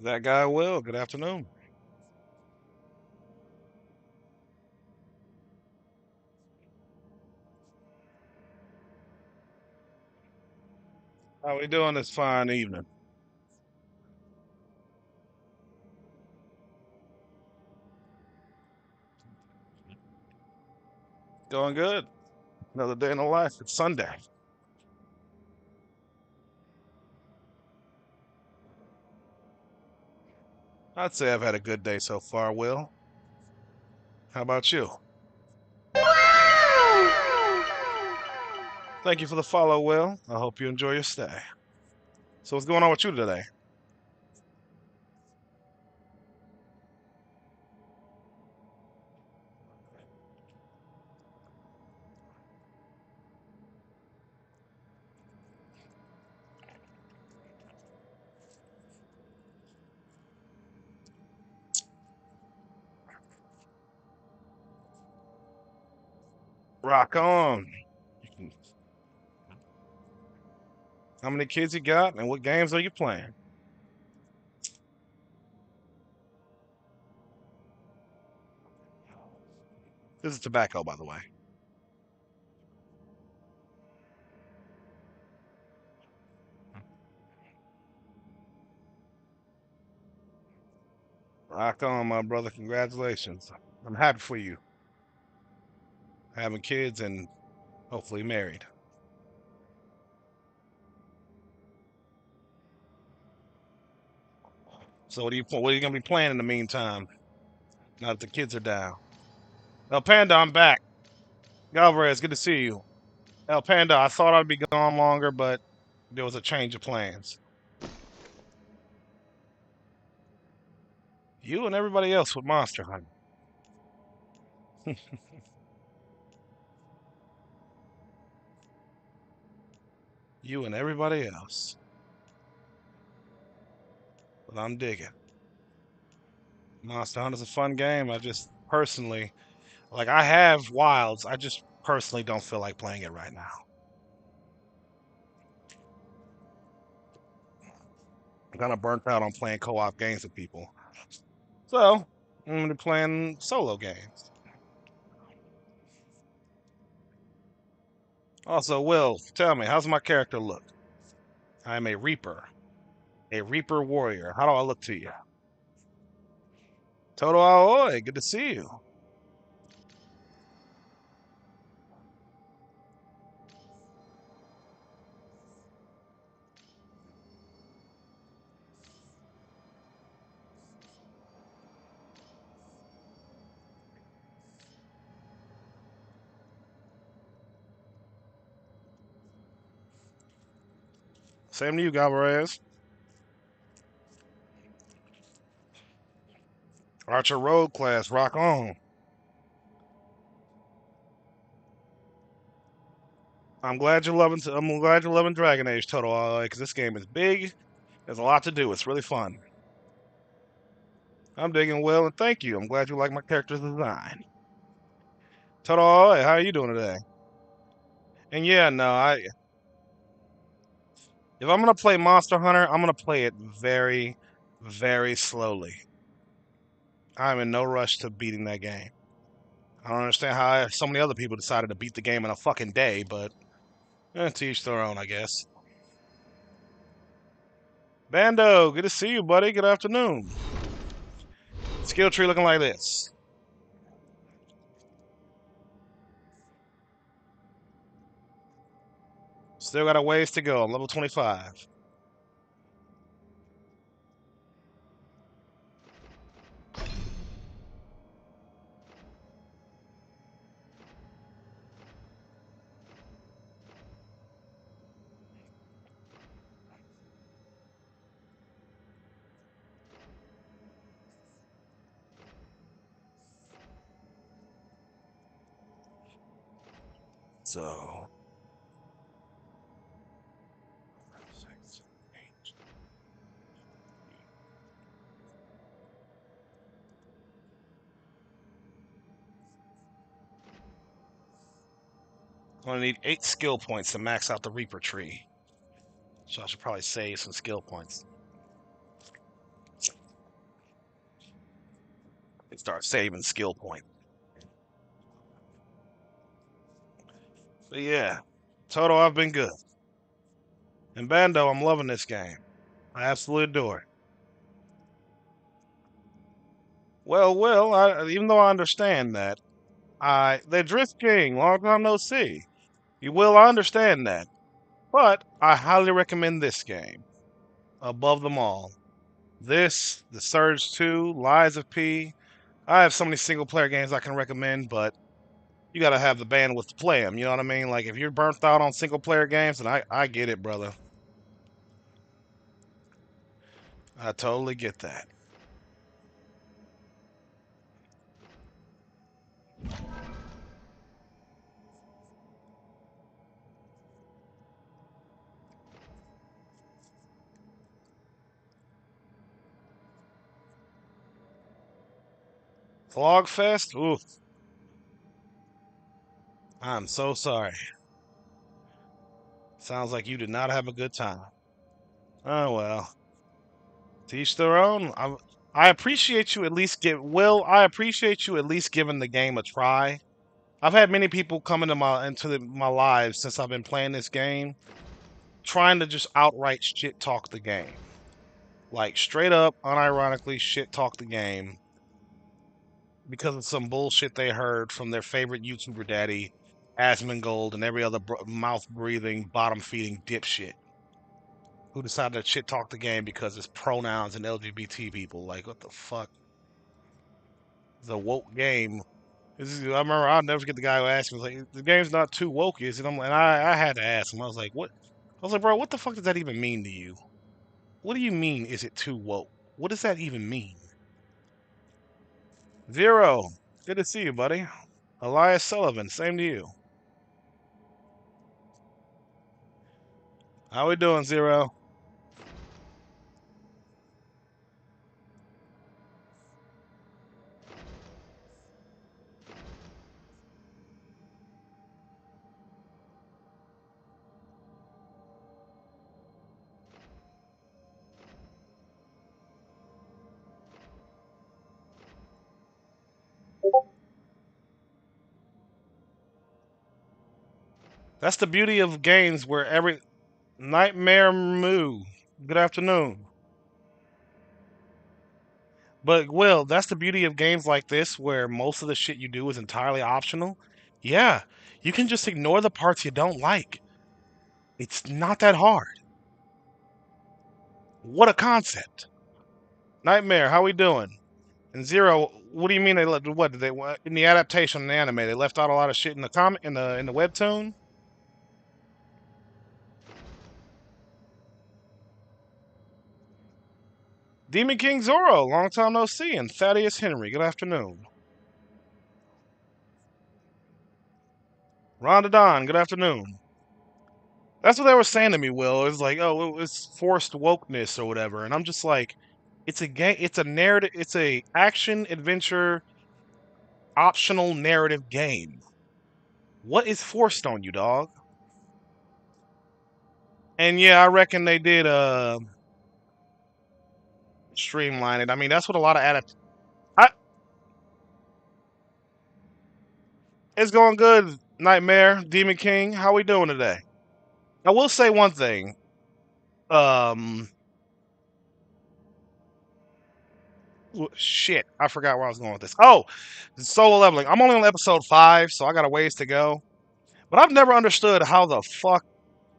That guy will. Good afternoon. How we doing this fine evening? Doing good. Another day in the life. It's Sunday. I'd say I've had a good day so far, Will. How about you? Thank you for the follow, Will. I hope you enjoy your stay. So what's going on with you today? Rock on. How many kids you got and what games are you playing? This is tobacco, by the way. Rock on, my brother. Congratulations. I'm happy for you. Having kids and hopefully married. So what are you gonna be playing in the meantime? Now that the kids are down. El Panda, I'm back. Galvez, good to see you. El Panda, I thought I'd be gone longer, but there was a change of plans. You and everybody else with Monster Hunter. You and everybody else. But I'm digging. Monster Hunter's a fun game. I just personally, like, I have Wilds. I just personally don't feel like playing it right now. I'm kind of burnt out on playing co-op games with people. So, I'm going to be playing solo games. Also, Will, tell me, how's my character look? I'm a Reaper. A Reaper warrior. How do I look to you? Toto Aoi, good to see you. Same to you, Galvez. Archer Road class, rock on. I'm glad you're loving Dragon Age Total because this game is big. There's a lot to do. It's really fun. I'm digging well, and thank you. I'm glad you like my character's design. Total, how are you doing today? And yeah, no, I if I'm gonna play Monster Hunter, I'm gonna play it very, very slowly. I'm in no rush to beating that game. I don't understand how so many other people decided to beat the game in a fucking day, but to each their own, I guess. Bando, good to see you, buddy. Good afternoon. Skill tree looking like this. Still got a ways to go. I'm level 25. So, 6, 8. I'm gonna need 8 skill points to max out the Reaper tree. So I should probably save some skill points. and start saving skill points. But yeah, total, I've been good. And Bando, I'm loving this game. I absolutely adore it. Even though I understand that, the Drift King, long time no see. You will, I understand that. But I highly recommend this game above them all. This, The Surge 2, Lies of P. I have so many single player games I can recommend, but you gotta have the bandwidth to play them. You know what I mean? Like if you're burnt out on single player games, then I get it, brother. I totally get that. Flogfest? Ooh, I'm so sorry. Sounds like you did not have a good time. Oh well, teach their own. I appreciate you at least give Will. I appreciate you at least giving the game a try. I've had many people come my lives since I've been playing this game, trying to just outright shit talk the game, like straight up, unironically shit talk the game because of some bullshit they heard from their favorite YouTuber daddy, Asmongold, and every other mouth breathing, bottom feeding dipshit who decided to shit talk the game because it's pronouns and LGBT people. Like, what the fuck? It's a woke game. I remember I'll never forget the guy who asked me, like, the game's not too woke, is it? I had to ask him. I was like, what? I was like, bro, what the fuck does that even mean to you? What do you mean, is it too woke? What does that even mean? Zero. Good to see you, buddy. Elias Sullivan, same to you. How we doing, Zero? That's the beauty of games where every Nightmare Moo. Good afternoon. But Will, that's the beauty of games like this where most of the shit you do is entirely optional. Yeah, you can just ignore the parts you don't like. It's not that hard. What a concept. Nightmare, how we doing? And Zero, what do you mean they left? What did they in the adaptation in the anime? They left out a lot of shit in the comic in the webtoon. Demon King Zoro, long time no see, and Thaddeus Henry. Good afternoon. Rhonda Don, good afternoon. That's what they were saying to me, Will. It's like, oh, it's forced wokeness or whatever, and I'm just like, it's a game. It's a narrative. It's a action adventure optional narrative game. What is forced on you, dog? And yeah, I reckon they did streamline it. I mean, that's what a lot of I, it's going good, Nightmare, Demon King. How we doing today? I will say one thing. Um, Shit, I forgot where I was going with this. Oh, solo leveling. I'm only on episode 5, so I got a ways to go. But I've never understood how the fuck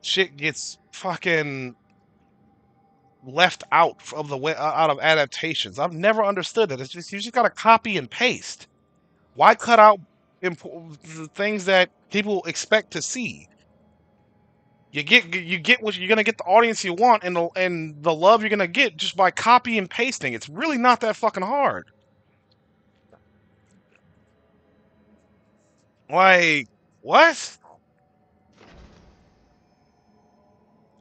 shit gets fucking left out of out of adaptations. I've never understood that. It's just you just gotta copy and paste. Why cut out the things that people expect to see? You get what you're gonna get the audience you want and the love you're gonna get just by copy and pasting. It's really not that fucking hard. Like what?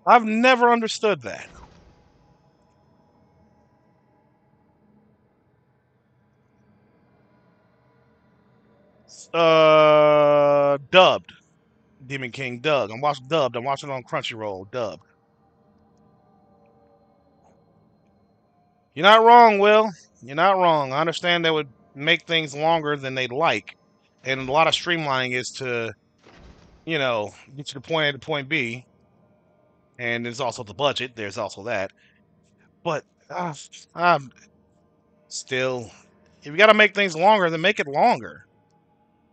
I've never understood that. Dubbed. Demon King dubbed. I'm watching dubbed. I'm watching it on Crunchyroll dubbed. You're not wrong, Will. You're not wrong. I understand that would make things longer than they'd like. And a lot of streamlining is to, you know, get you to point A to point B. And there's also the budget. There's also that. But still, if you got to make things longer, then make it longer.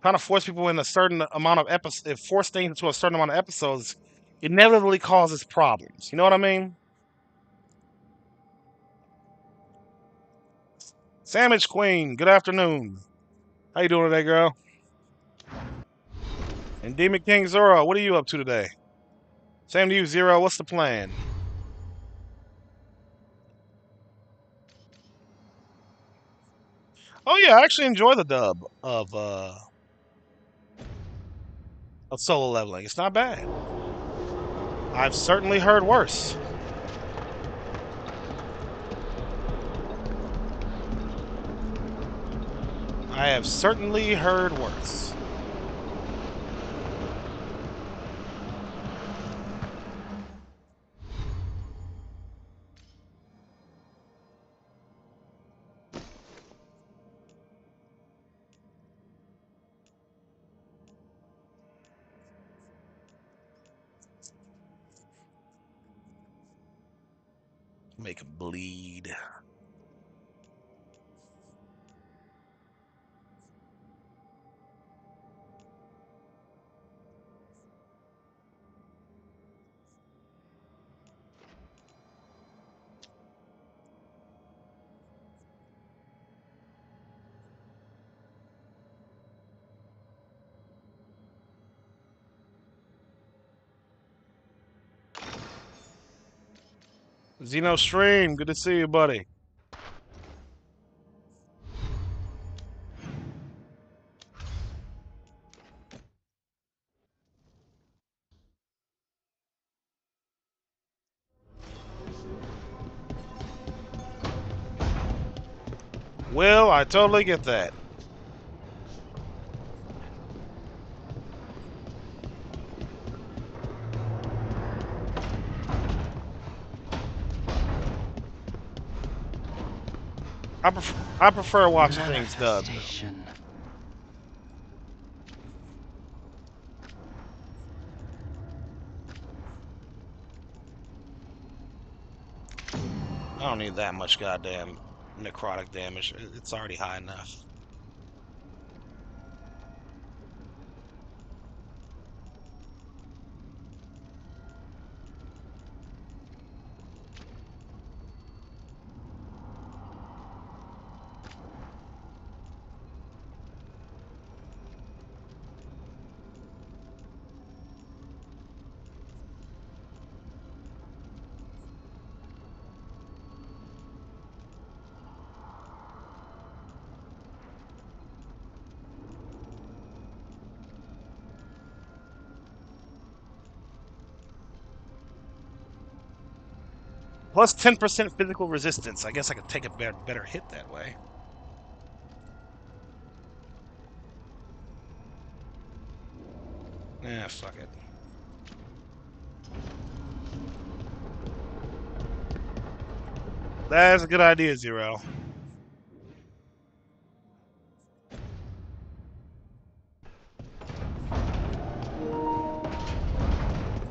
Trying to force people in a certain amount of episodes, force things into a certain amount of episodes, inevitably causes problems. You know what I mean? Sandwich Queen, good afternoon. How you doing today, girl? And Demon King Zoro, what are you up to today? Same to you, Zero. What's the plan? Oh yeah, I actually enjoy the dub of solo leveling. It's not bad. I've certainly heard worse. I have certainly heard worse. Make him bleed. Xeno Stream, good to see you, buddy. Will, I totally get that. I prefer watching things dubbed. I don't need that much goddamn necrotic damage. It's already high enough. Plus 10% physical resistance. I guess I could take a better hit that way. Yeah, fuck it. That's a good idea, Zero.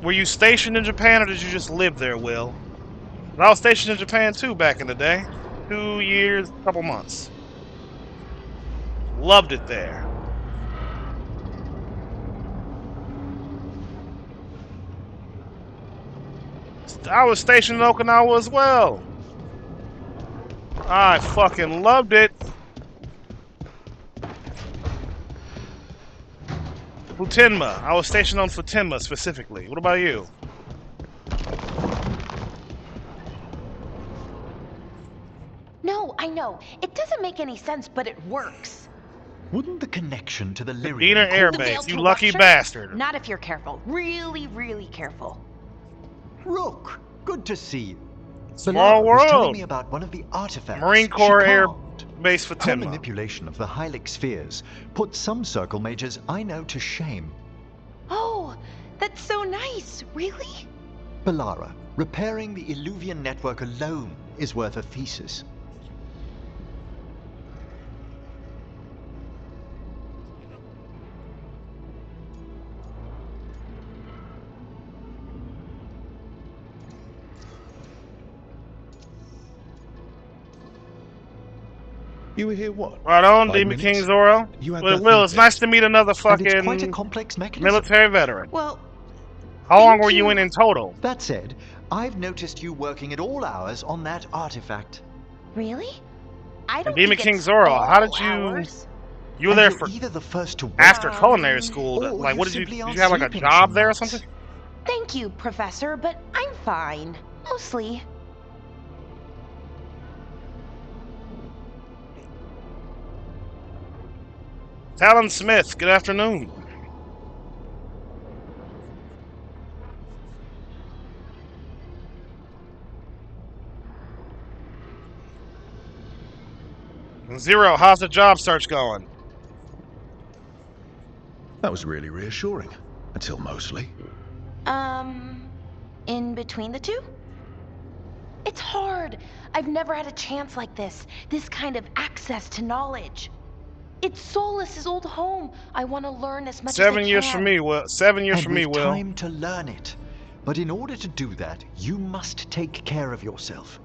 Were you stationed in Japan or did you just live there, Will? I was stationed in Japan too back in the day. 2 years, couple months. Loved it there. I was stationed in Okinawa as well. I fucking loved it. Futenma. I was stationed on Futenma specifically. What about you? No, I know. It doesn't make any sense, but it works. Wouldn't the connection to the Lyrium... Dina Air Base, you lucky bastard. Not if you're careful. Really, really careful. Rook, good to see you. Small world. Was telling me about one of the artifacts Marine Corps Air carved. Base for Her Timma. manipulation of the Hylic spheres put some circle mages I know to shame. Oh, that's so nice. Really? Balara, repairing the Illuvian network alone is worth a thesis. You were here what? Right on, 5 Demon King minutes? Zoro. You had Well, that Will, thing it's nice fixed. to meet another And it's quite a fucking complex mechanism. military veteran. Well, How long thank were you in total? That said, I've noticed you working at all hours on that artifact. really? I don't Demon think King it's Zoro, how all did you? hours. You were And there you're for either the first to after work, culinary school. or Like, you what did you? simply Did aren't you have like a sleeping job some there or nights. something? Thank you, Professor, but I'm fine. Mostly. Talon Smith, good afternoon. Zero, how's the job search going? That was really reassuring. Until mostly. In between the two? It's hard. I've never had a chance like this kind of access to knowledge. It's Solus's old home. I want to learn as much as I can. 7 years for me, Will. 7 years And for me, with Will. time to learn it. But in order to do that, you must take care of yourself.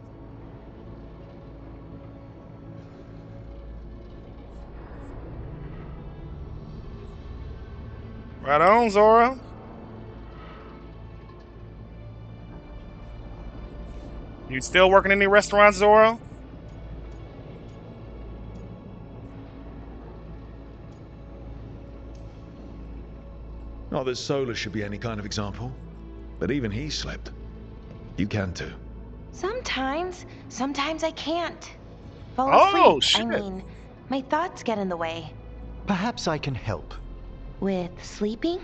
Right on, Zoro. You still working in any restaurants, Zoro? Not that Solar should be any kind of example. But even he slept. You can too. Sometimes I can't. Fall Oh, asleep. I shit. mean, my thoughts get in the way. Perhaps I can help. With sleeping?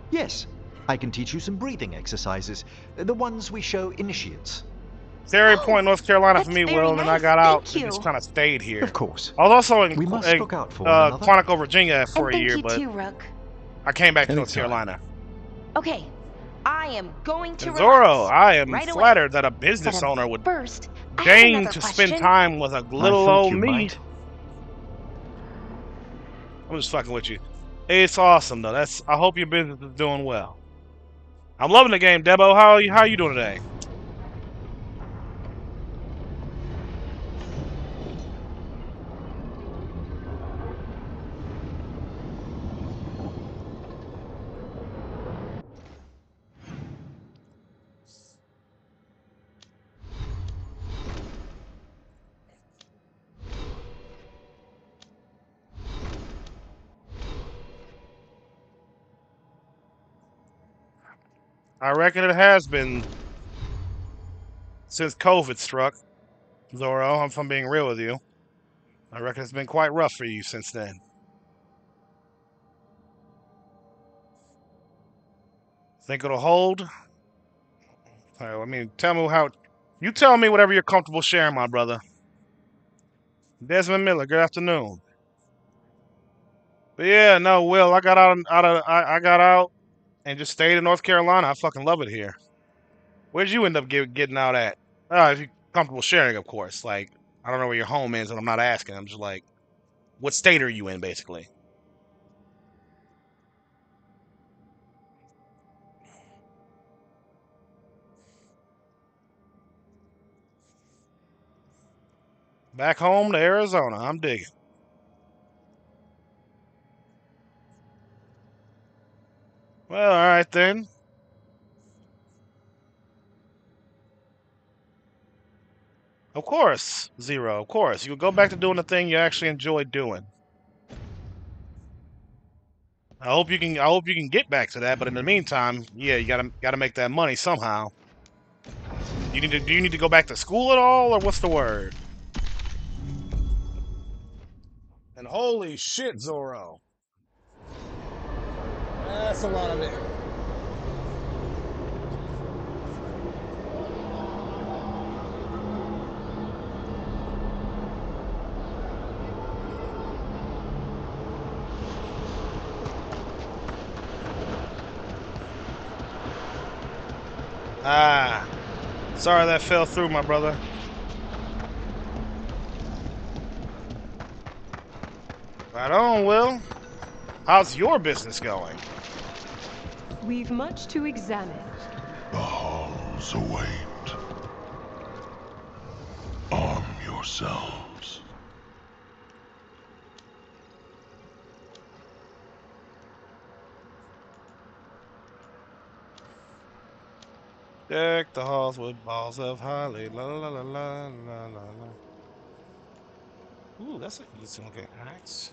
Yes, I can teach you some breathing exercises, the ones we show initiates. Cherry Oh, Point, North Carolina for that's me, very Will, and then I nice. got out Thank and you. just kind of stayed here. Of course. I was also in We must look out for one another. Quantico, Virginia for And a thank year, you but too, Rook. I came back to North Anytime. Carolina. Okay, I am going to And Zoro, relax I am right away. flattered that a business But, owner would first, I have deign another to question. spend time with a I little thought old you me. might. I'm just fucking with you. It's awesome though. I hope your business is doing well. I'm loving the game, Debo. How are you doing today? I reckon it has been since COVID struck, Zoro. If I'm being real with you, I reckon it's been quite rough for you since then. Think it'll hold? I mean, tell me how. You tell me whatever you're comfortable sharing, my brother. Desmond Miller. Good afternoon. But yeah, no, Will. I got I got out and just stayed in North Carolina. I fucking love it here. Where'd you end up getting out at? If you're comfortable sharing, of course. Like, I don't know where your home is, and I'm not asking. I'm just like, what state are you in, basically? Back home to Arizona. I'm digging. Well, all right then. Of course, Zero. Of course, you can go back to doing the thing you actually enjoy doing. I hope you can. I hope you can get back to that. But in the meantime, yeah, you gotta make that money somehow. You need to. Do you need to go back to school at all, or what's the word? And holy shit, Zoro. That's a lot of it. Ah, sorry that fell through, my brother. Right on, Will. How's your business going? We've much to examine. The halls await. Arm yourselves. Deck the halls with balls of holly. La la la la la la la. Ooh, that's a decent looking axe.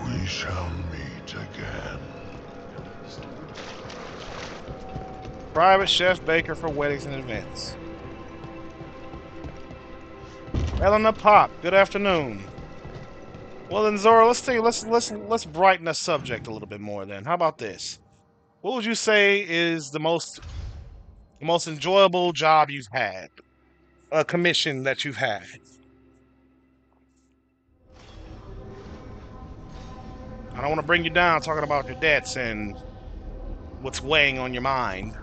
We shall meet again. Private chef baker for weddings and events. Eleanor Pop, good afternoon. Well then, Zora, let's brighten the subject a little bit more then. How about this? What would you say is the most enjoyable job you've had? A commission that you've had? I don't want to bring you down talking about your debts and what's weighing on your mind.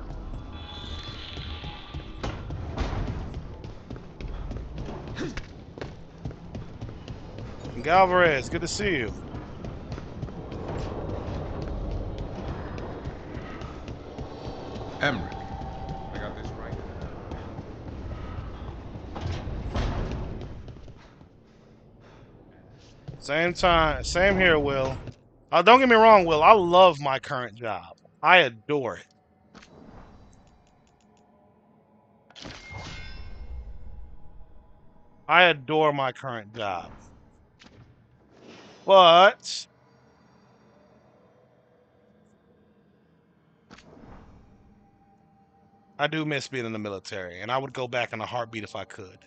Galvarez, good to see you. Emmerich. I got this right. Same time, same here, Will. Don't get me wrong, Will. I love my current job. I adore it. I adore my current job. But I do miss being in the military, and I would go back in a heartbeat if I could.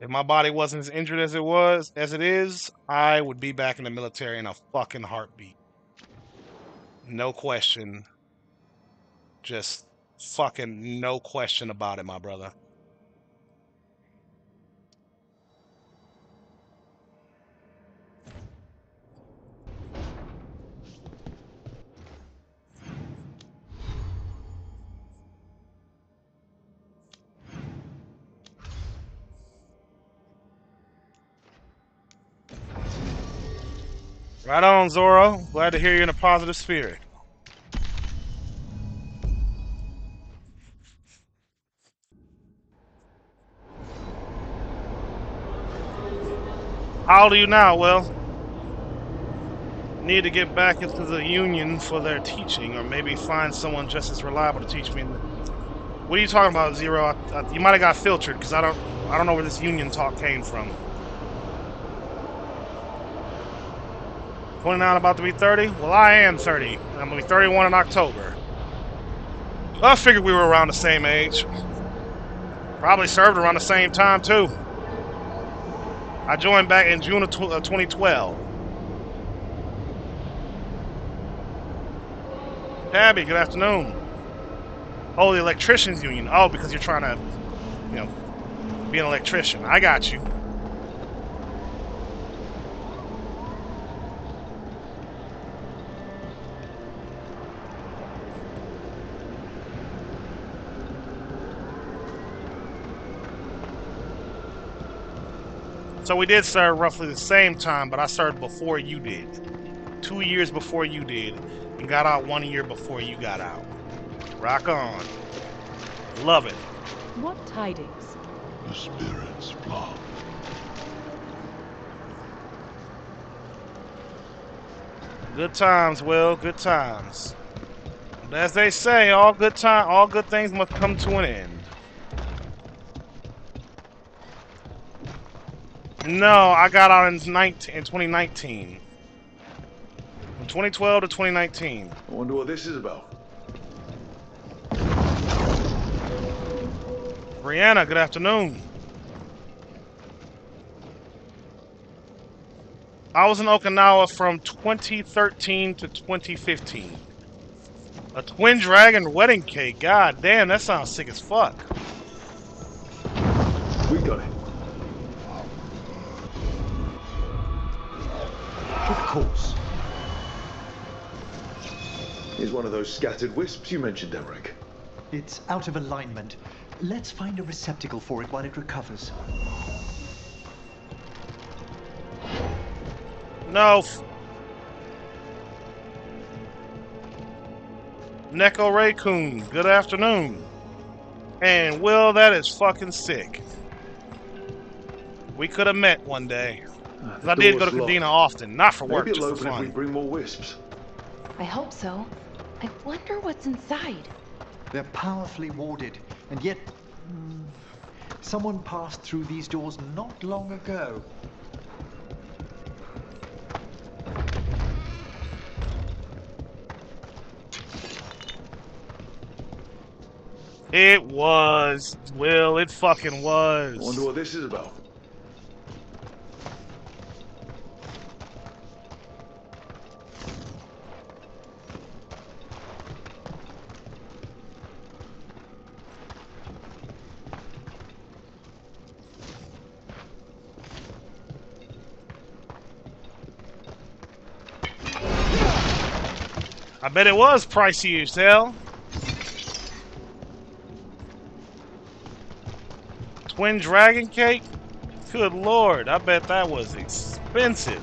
If my body wasn't as injured as it is, I would be back in the military in a fucking heartbeat. No question. Just fucking no question about it, my brother. Right on, Zorro. Glad to hear you're in a positive spirit. How old are you now, Will? Need to get back into the union for their teaching, or maybe find someone just as reliable to teach me. What are you talking about, Zero? You might have got filtered because I don't know where this union talk came from. 29, about to be 30? Well, I am 30. I'm gonna be 31 in October. Well, I figured we were around the same age. Probably served around the same time too. I joined back in June of 2012. Tabby, good afternoon. Oh, the electricians union. Oh, because you're trying to, be an electrician. I got you. So we did serve roughly the same time, but I served before you did. 2 years before you did, and got out 1 year before you got out. Rock on. Love it. What tidings? The spirits flock. Good times, Will. Good times. But as they say, all good things must come to an end. No, I got out in 2019. From 2012 to 2019. I wonder what this is about. Brianna, good afternoon. I was in Okinawa from 2013 to 2015. A twin dragon wedding cake. God damn, that sounds sick as fuck. We got it. Of course. Here's one of those scattered wisps you mentioned, Emmerich. It's out of alignment. Let's find a receptacle for it while it recovers. No. Neko Ray-kun, good afternoon. And Will, that is fucking sick. We could have met one day. 'Cause I did go to Cadena often, not for work, Maybe just it'll for open if we fun. bring more wisps. I hope so. I wonder what's inside. They're powerfully warded, and yet someone passed through these doors not long ago. It was, Will, it fucking I was. wonder what this is about. I bet it was pricey as hell. Twin dragon cake? Good lord, I bet that was expensive.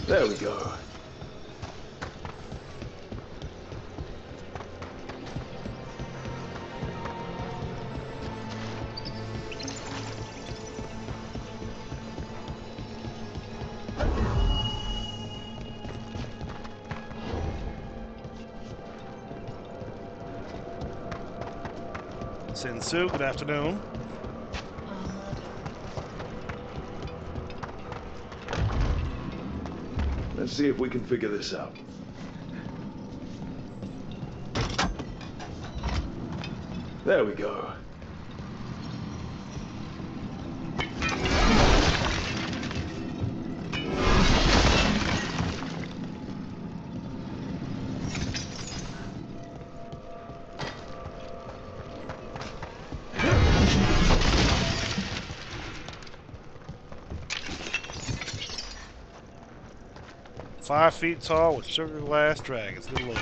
There we go. Sensu, good afternoon. Let's see if we can figure this out. There we go. Five feet tall with sugar glass dragons. Good lord.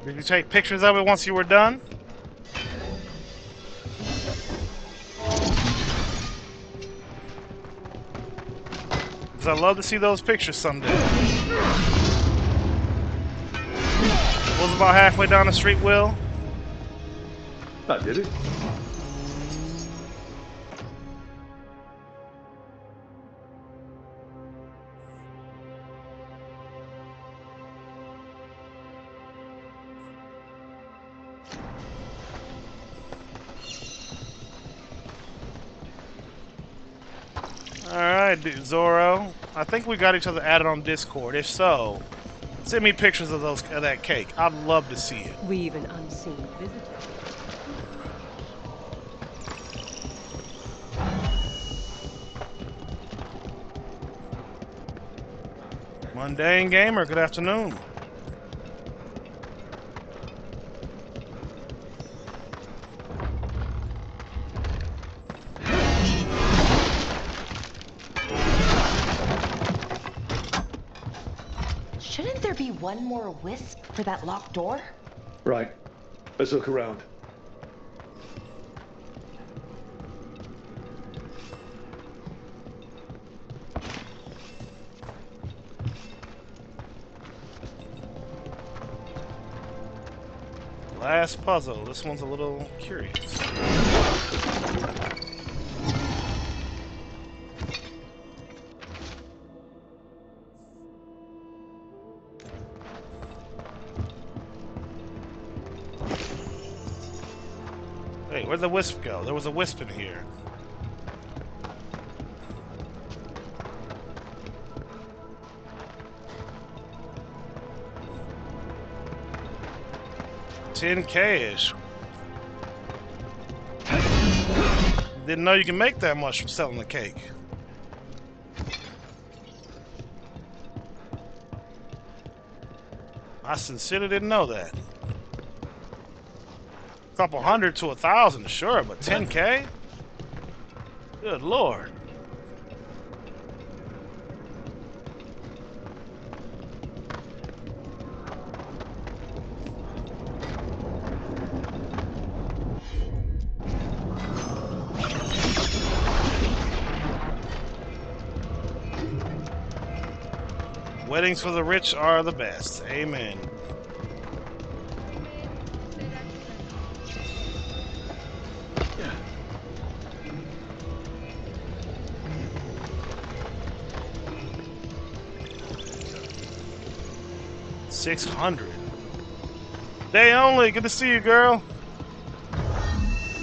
Did you take pictures of it once you were done? Because I'd love to see those pictures someday. Was about halfway down the street, Will? That did it. Alright, Zorro. I think we got each other added on Discord. If so, send me pictures of that cake. I'd love to see it. We've an unseen visitor. Mundane Gamer, good afternoon. Shouldn't there be one more wisp for that locked door? Right. Let's look around. Last puzzle. This one's a little curious. Hey, where'd the wisp go? There was a wisp in here. $10K-ish. Didn't know you can make that much from selling the cake. I sincerely didn't know that. Couple hundred to 1,000, sure, but 10K? Good Lord. Weddings for the rich are the best. Amen. $600. Day only. Good to see you, girl.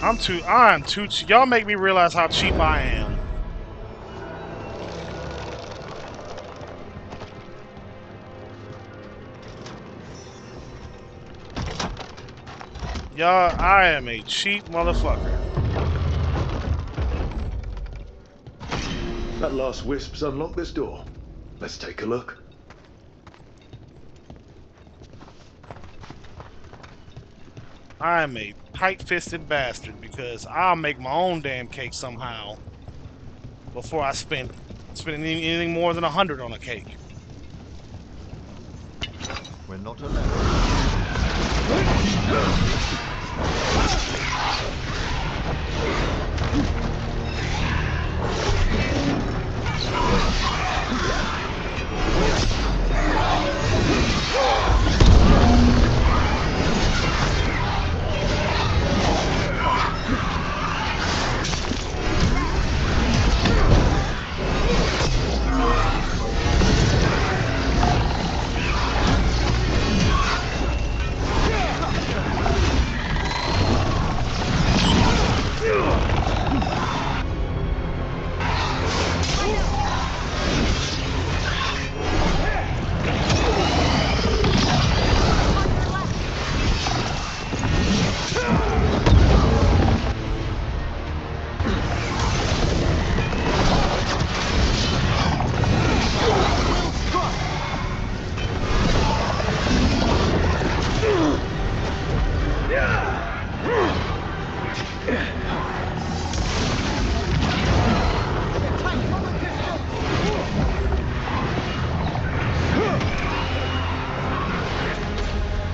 I'm too cheap. Y'all make me realize how cheap I am. Y'all, I am a cheap motherfucker. That last wisp's unlocked this door. Let's take a look. I am a tight-fisted bastard because I'll make my own damn cake somehow before I spend anything more than 100 on a cake. We're not alone.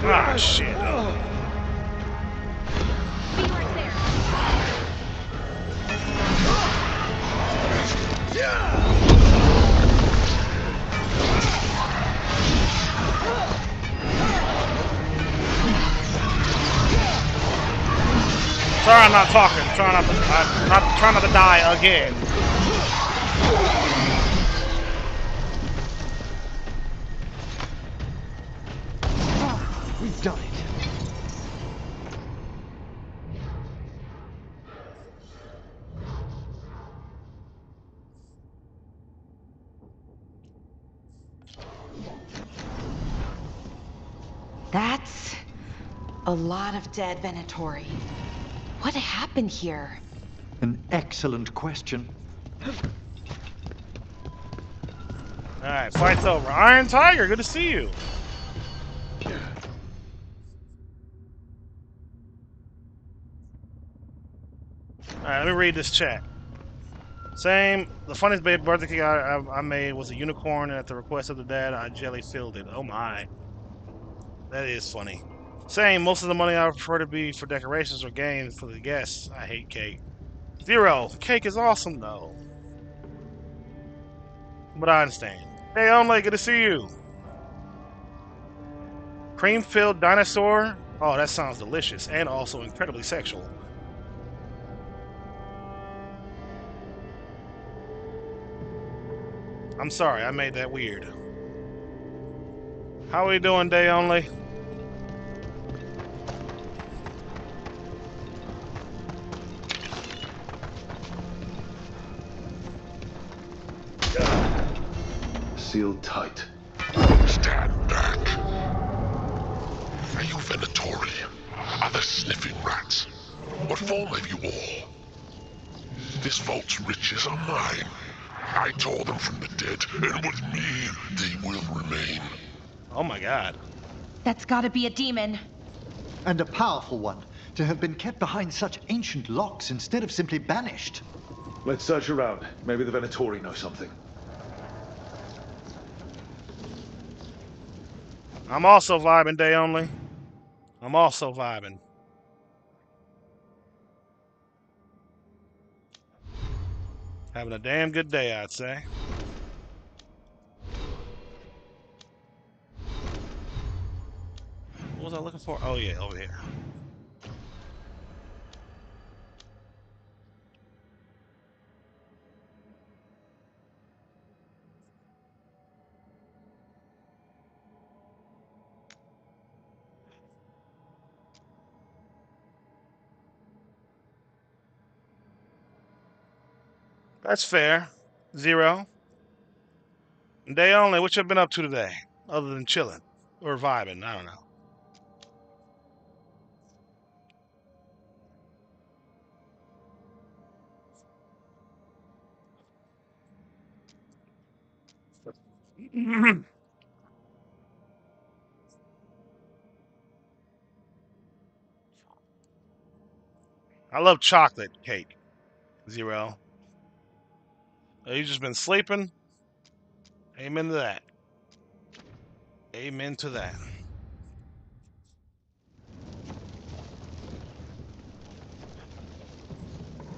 Ah, shit. Be right there. Sorry, I'm not talking. Trying not to die again. We've done it. That's a lot of dead Venatori. What happened here? An excellent question. Alright, fight's over. Iron Tiger, good to see you. Alright, let me read this chat. Same. The funniest birthday cake I made was a unicorn, and at the request of the dad, I jelly filled it. Oh my. That is funny. Same. Most of the money I prefer to be for decorations or games for the guests. I hate cake. Zero. Cake is awesome, though. But I understand. Hey, only good to see you. Cream-filled dinosaur. Oh, that sounds delicious and also incredibly sexual. I'm sorry, I made that weird. How are we doing, day only? Sealed tight. Stand back. Are you Venatori? Are the sniffing rats? What form have you all? This vault's riches are mine. I tore them from the dead, and with me, they will remain. Oh my god. That's gotta be a demon. And a powerful one, to have been kept behind such ancient locks instead of simply banished. Let's search around. Maybe the Venatori know something. I'm also vibing day only. I'm also vibing. Having a damn good day, I'd say. What was I looking for? Oh yeah, over here. That's fair. 0. Day only. What you been up to today, other than chilling or vibing? I don't know. I love chocolate cake. 0. Oh, you just been sleeping? Amen to that. Amen to that.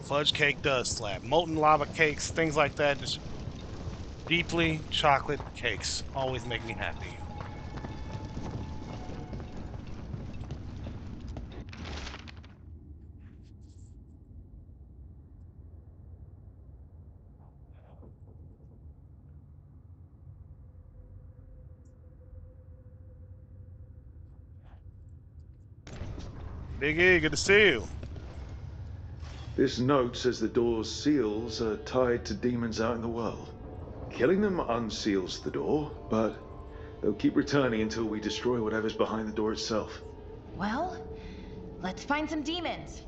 Fudge cake does slap. Molten lava cakes, things like that. Just deeply chocolate cakes always make me happy. Big E, good to see you. This note says the door's seals are tied to demons out in the world. Killing them unseals the door, but they'll keep returning until we destroy whatever's behind the door itself. Well, let's find some demons.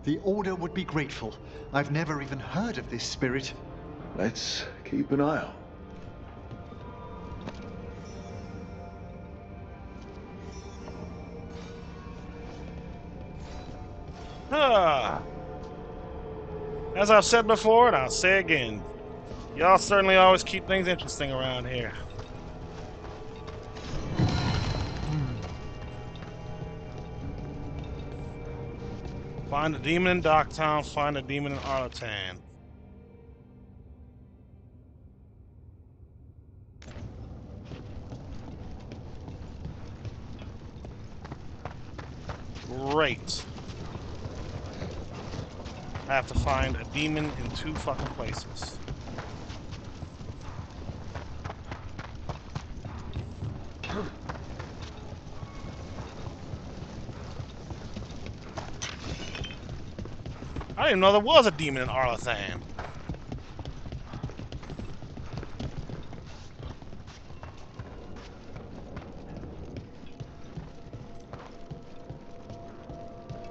The Order would be grateful. I've never even heard of this spirit. Let's keep an eye out. Ah. As I've said before, and I'll say again, y'all certainly always keep things interesting around here. Find a demon in Docktown, find a demon in Arlatan. Great. I have to find a demon in 2 fucking places. I didn't even know there was a demon in Arlathan.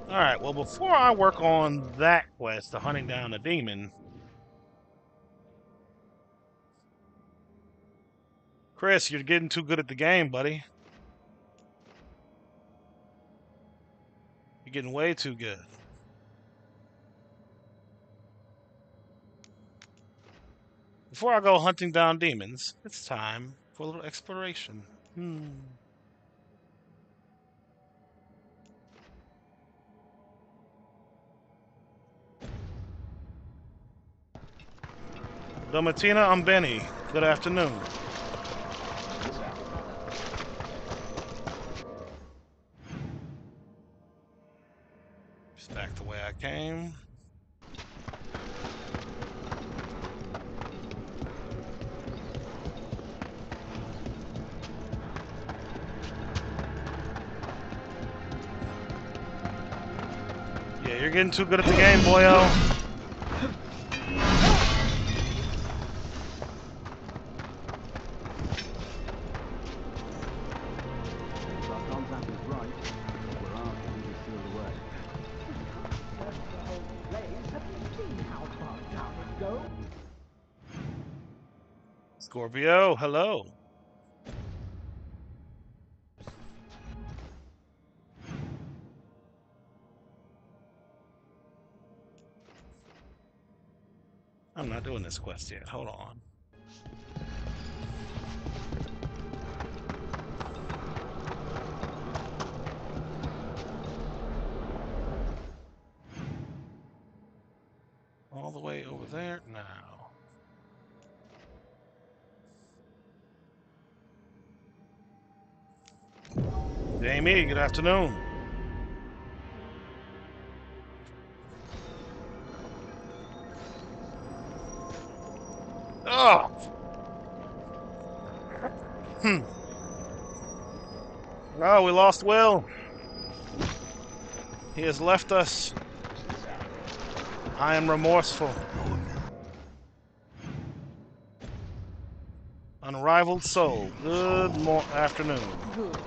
Alright, well, before I work on that quest, the hunting down the demon, Chris, you're getting too good at the game, buddy. You're getting way too good. Before I go hunting down demons, it's time for a little exploration. Domatina, I'm Benny. Good afternoon. Just back the way I came. Yeah, you're getting too good at the game, boyo. Scorpio, hello. I'm not doing this quest yet. Hold on. All the way over there now. Jamie, good afternoon. Oh! Oh, we lost Will. He has left us. I am remorseful. Unrivaled soul. Good afternoon. Good.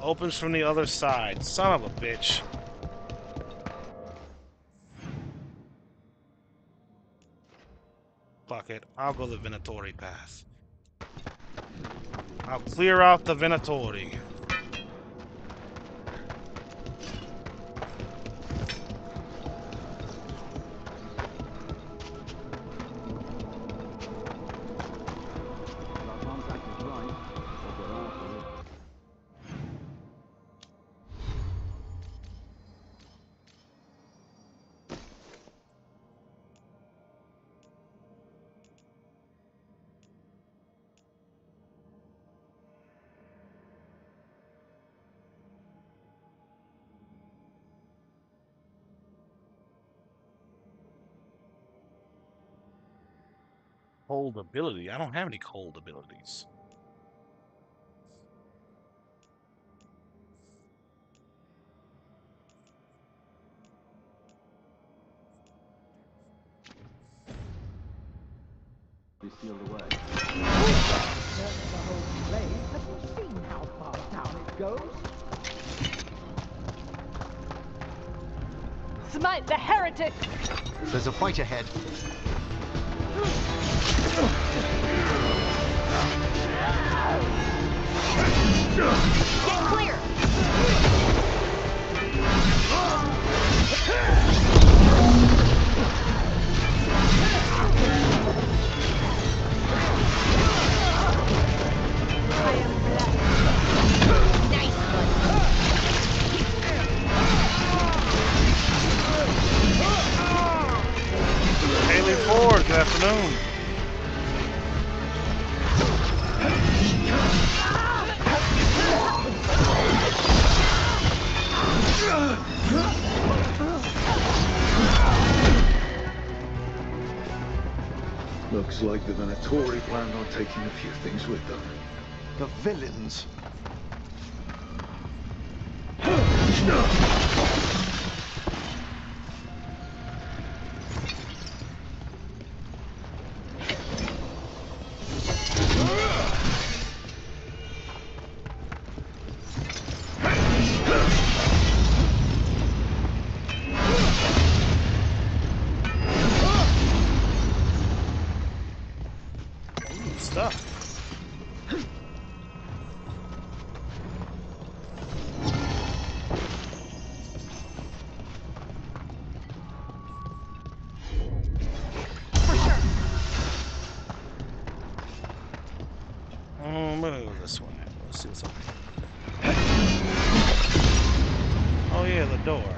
Opens from the other side. Son of a bitch. Fuck it. I'll go the Venatori path. I'll clear out the Venatori. Cold ability. I don't have any cold abilities. Be sealed away. Search the whole place. Have you seen how far down it goes? Smite the heretic! There's a fight ahead. Get clear! I am blessed. Nice one. Haley Ford, good afternoon. Looks like the Venatori plan on taking a few things with them. The villains. Stuff. Move this way. Let's see what's up here. Oh yeah, the door.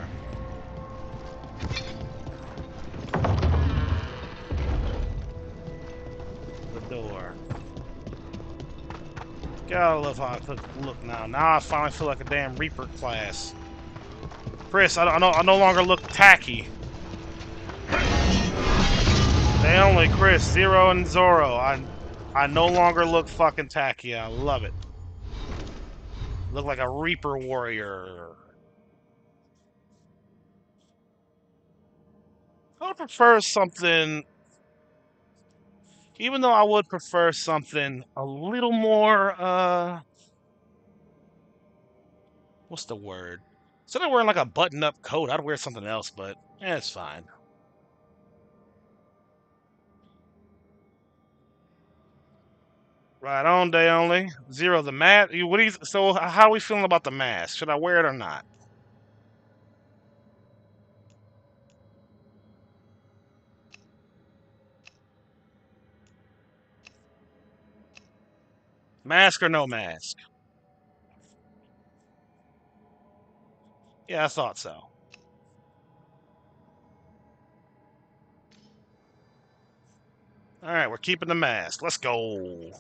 The door. Gotta love how I look now. Now I finally feel like a damn Reaper class. Chris, I no longer look tacky. They only Chris, Zero and Zorro. I no longer look fucking tacky. I love it. Look like a Reaper warrior. I would prefer something, even though I would prefer something a little more, what's the word? Instead of wearing like a button-up coat, I'd wear something else, but it's fine. Right on, day only. Zero, the mask. What do you? So, how are we feeling about the mask? Should I wear it or not? Mask or no mask? Yeah, I thought so. All right, we're keeping the mask. Let's go.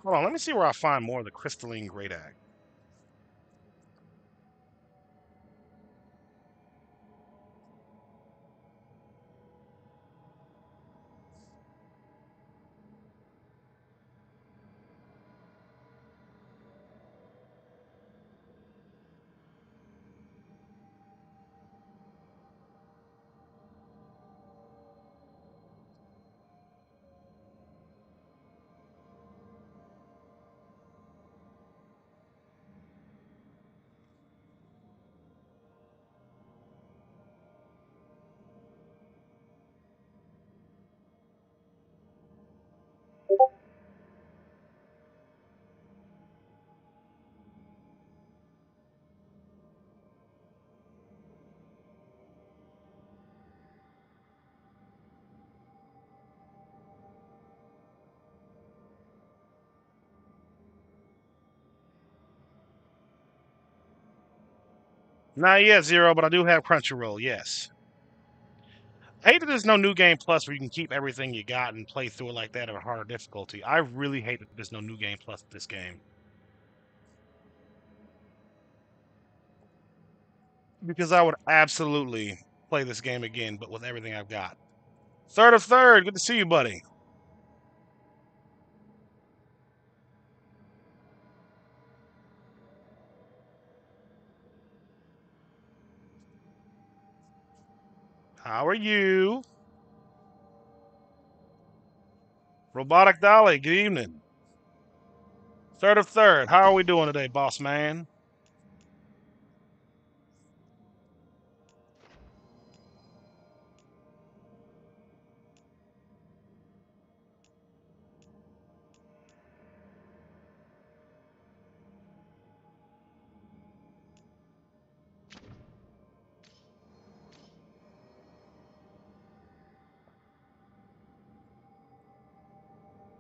Hold on, let me see where I find more of the crystalline great act. Not yet, Zero, but I do have Crunchyroll, yes. I hate that there's no New Game Plus where you can keep everything you got and play through it like that at a harder difficulty. I really hate that there's no New Game Plus this game. Because I would absolutely play this game again, but with everything I've got. Third of third, good to see you, buddy. How are you? Robotic Dolly, good evening. Third of third, how are we doing today, boss man?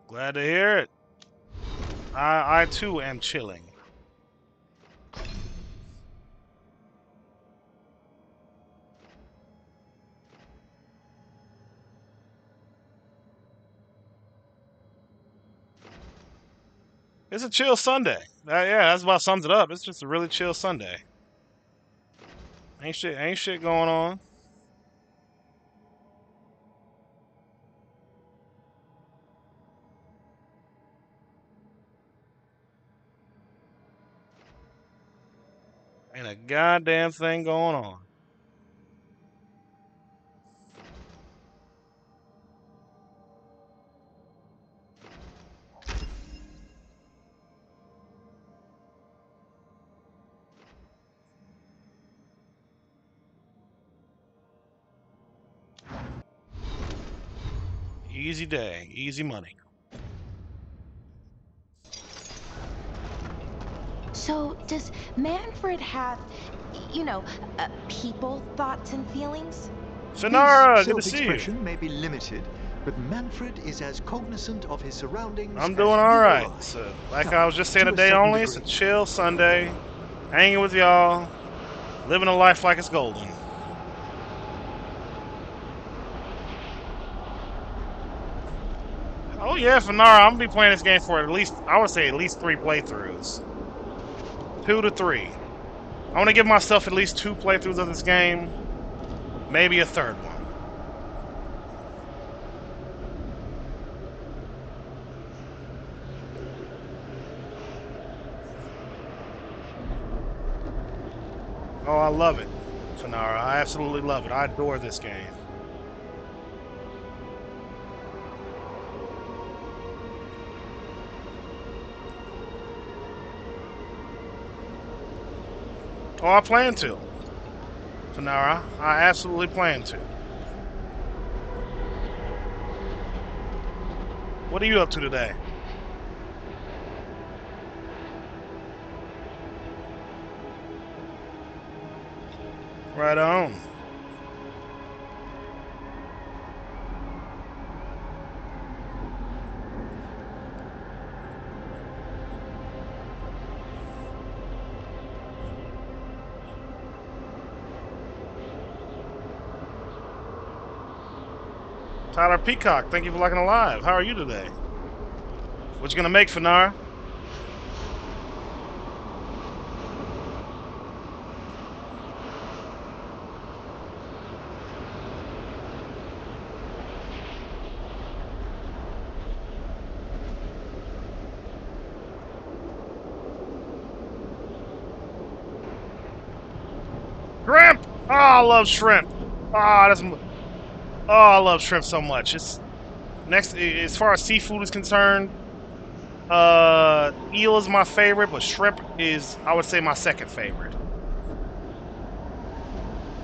Glad to hear it. I too am chilling. It's a chill Sunday. Yeah, that's about sums it up. It's just a really chill Sunday. Ain't shit going on. Ain't a goddamn thing going on. Easy day, easy money. So, does Manfred have, you know, people, thoughts, and feelings? Sonara, His good to see you. self-expression may be limited, but Manfred is as cognizant of his surroundings I'm as doing you all or right. I. So, like Now, I was just saying to a today certain only, it's a degree. chill Sunday, hanging with y'all, living a life like it's golden. Oh yeah, Fanara, I'm gonna be playing this game for at least, I would say at least 3 playthroughs. 2 to 3. I want to give myself at least 2 playthroughs of this game, maybe a third one. Oh, I love it, Fanara. I absolutely love it. I adore this game. Oh, I plan to. Fanara, I absolutely plan to. What are you up to today? Right on. Tyler Peacock, thank you for liking the live. How are you today? What you gonna make, Fanara? Shrimp! Oh, I love shrimp. I love shrimp so much. It's next as far as seafood is concerned. Eel is my favorite, but shrimp is, I would say, my second favorite.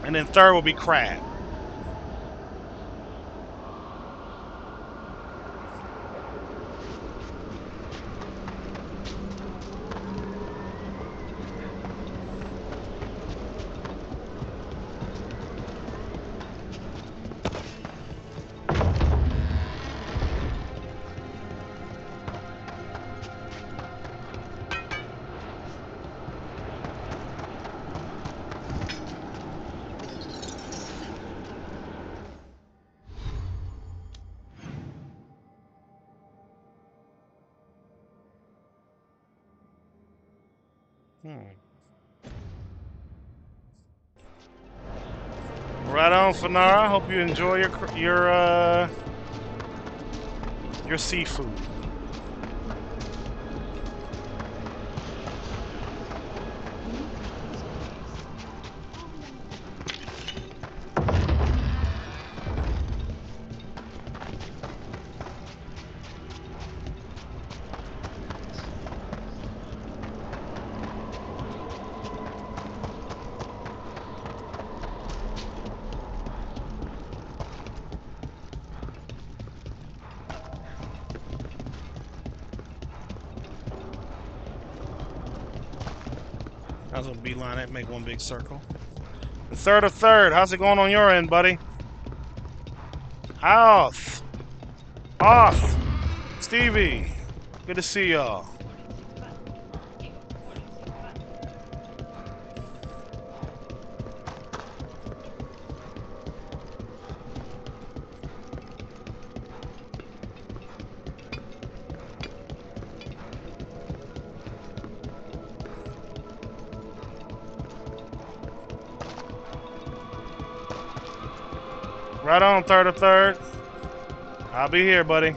And then third will be crab. Right on, Fanara. Hope you enjoy your seafood. I was gonna beeline it, make one big circle. The third of third, how's it going on your end, buddy? Off. Stevie, good to see y'all. Right on, third of third. I'll be here, buddy.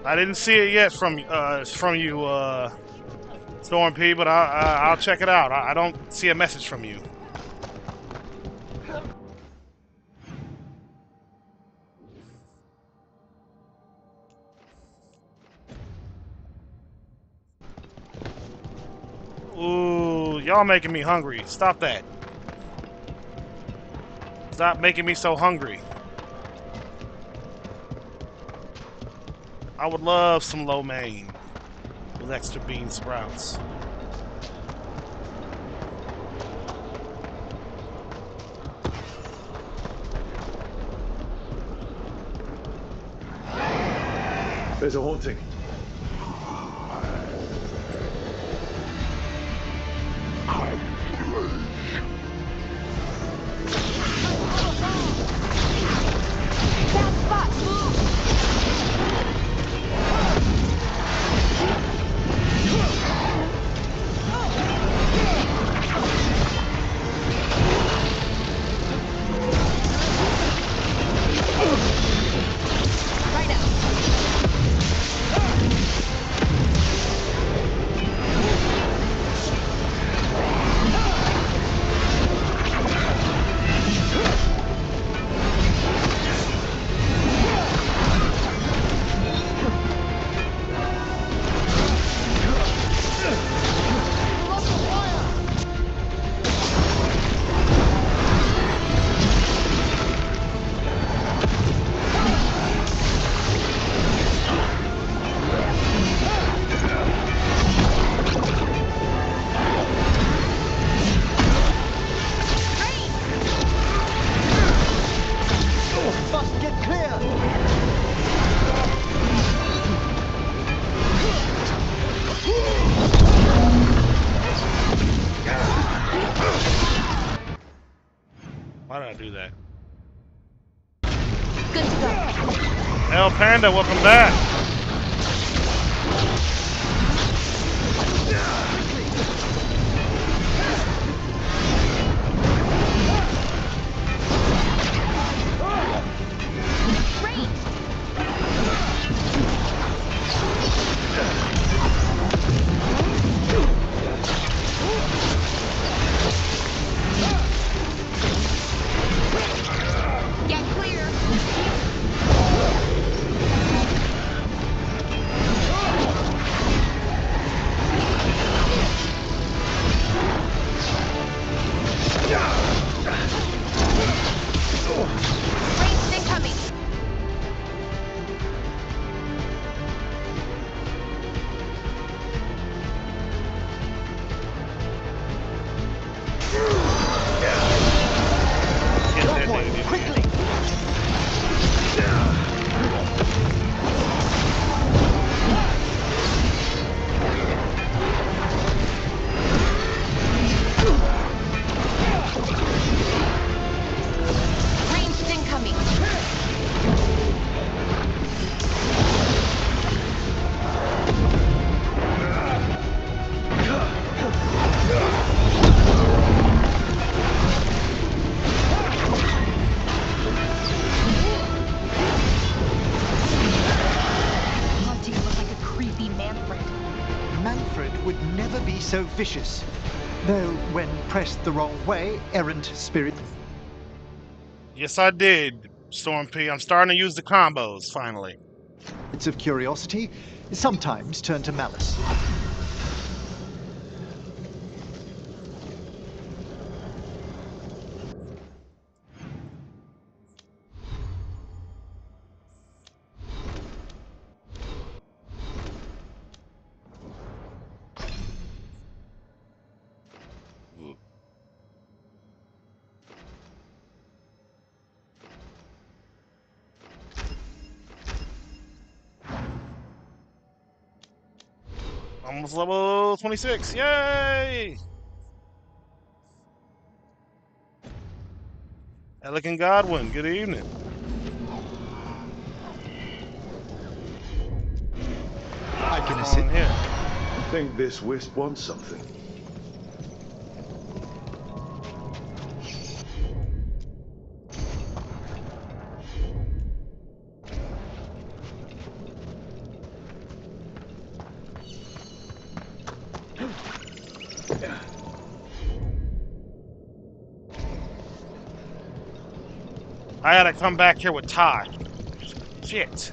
I didn't see it yet from you, Storm P, but I'll check it out. I don't see a message from you. Ooh, y'all making me hungry. Stop that. Stop making me so hungry. I would love some lo mein with extra bean sprouts. There's a haunting. Bad spot! Move! Right out. Must get clear! Why did I do that? Good to go. El Panda, welcome back. Get clear. Ranged incoming. Get Got that one, dude. quickly! Ranged incoming. Hunting looked like a creepy Manfred. Manfred would never be so vicious. Though, when pressed the wrong way, errant spirit. Yes, I did, Storm P. I'm starting to use the combos, finally. Bits of curiosity sometimes turn to malice. Almost level 26. Yay! Elegant Godwin, good evening. I can What's going on assist. here? I think this wisp wants something. I gotta come back here with Todd. Shit.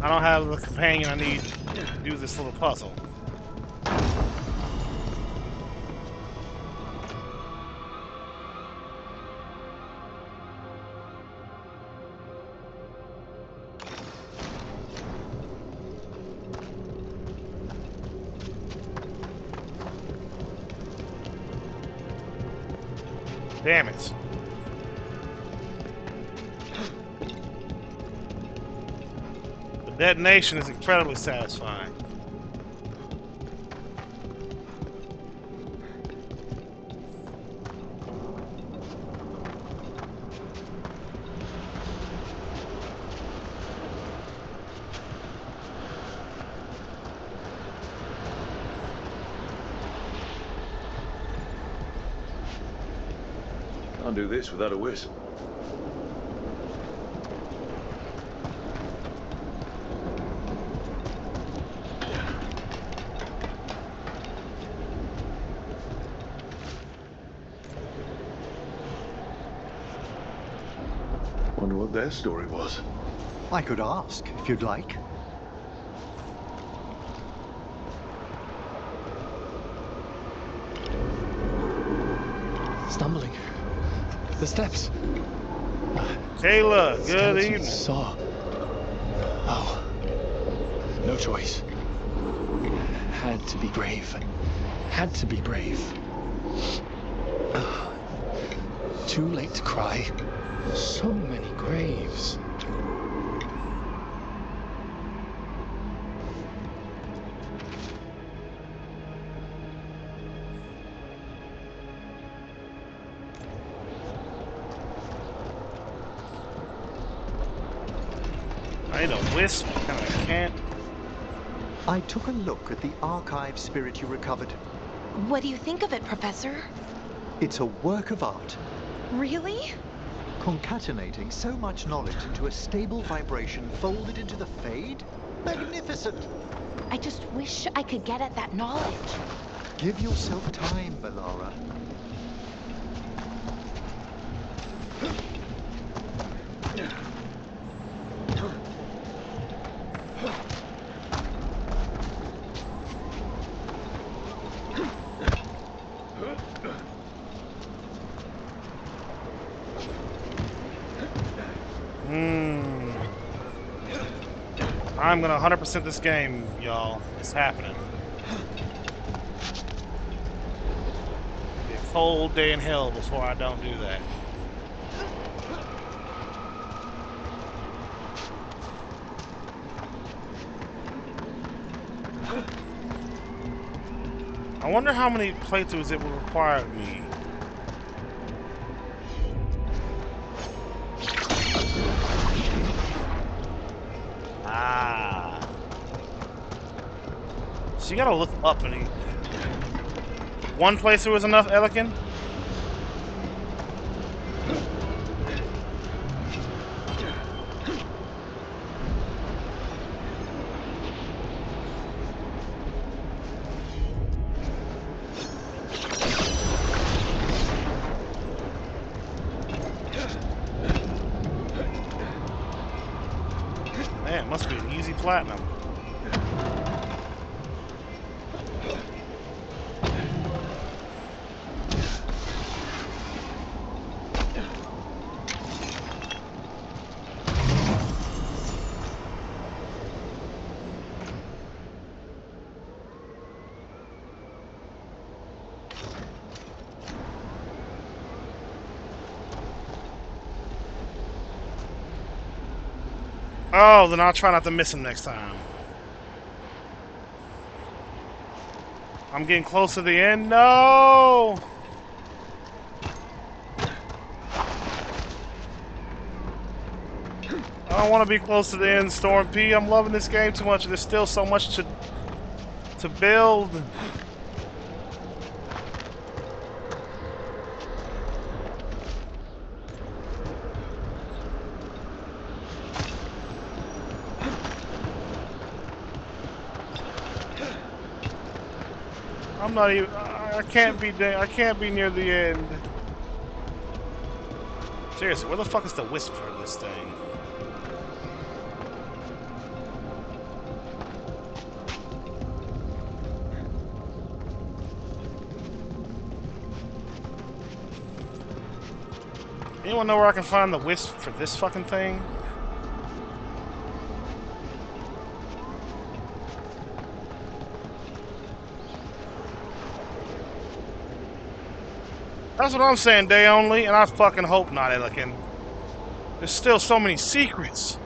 I don't have the companion I need to do this little puzzle. Damn it. The detonation is incredibly satisfying. Can't do this without a whistle. Wonder what their story was. I could ask, if you'd like. Stumbling. The steps. Kayla, good Skeleton evening. Saw. Oh. No choice. Had to be brave. Had to be brave. Too late to cry. So many graves. I need a wisp, and I can't. I took a look at the archive spirit you recovered. What do you think of it, Professor? It's a work of art. Really? Concatenating so much knowledge into a stable vibration folded into the Fade? Magnificent! I just wish I could get at that knowledge. Give yourself time, Melara. I'm gonna 100% this game, y'all. It's happening. It'll be a cold day in hell before I don't do that. I wonder how many playthroughs it would require of me. Ah. So you gotta look up and one playthrough is enough, Elikin? Man, it must be an easy platinum. Oh, then I'll try not to miss him next time. I'm getting close to the end. No! I don't want to be close to the end, Storm P. I'm loving this game too much. There's still so much to build. I'm not even. I can't be. I can't be near the end. Seriously, where the fuck is the wisp for this thing? Anyone know where I can find the wisp for this fucking thing? That's what I'm saying, day only, and I fucking hope not, Elikin. There's still so many secrets.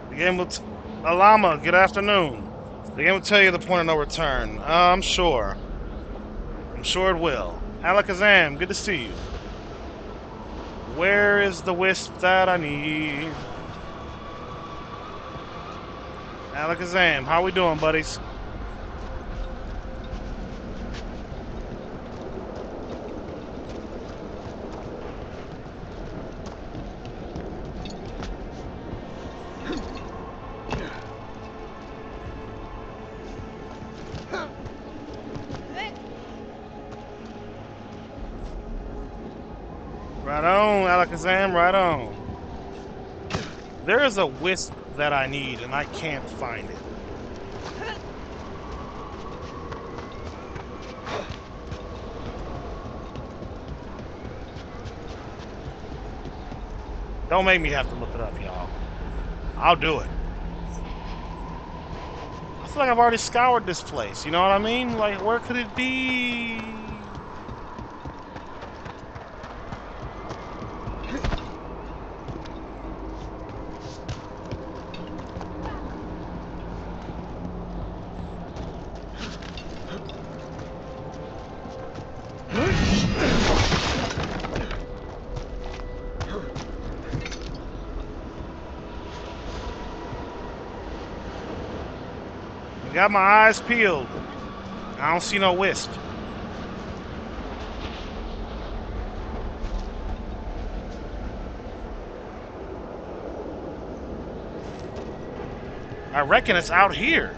The game will Alama, good afternoon. The game will tell you the point of no return. I'm sure. I'm sure it will. Alakazam, good to see you. Where is the wisp that I need? Alakazam, how we doing, buddies? Right on, Alakazam, right on. There is a wisp that I need, and I can't find it. Don't make me have to look it up, y'all. I'll do it. I feel like I've already scoured this place, you know what I mean? Like, where could it be? Got my eyes peeled. I don't see no wisp. I reckon it's out here.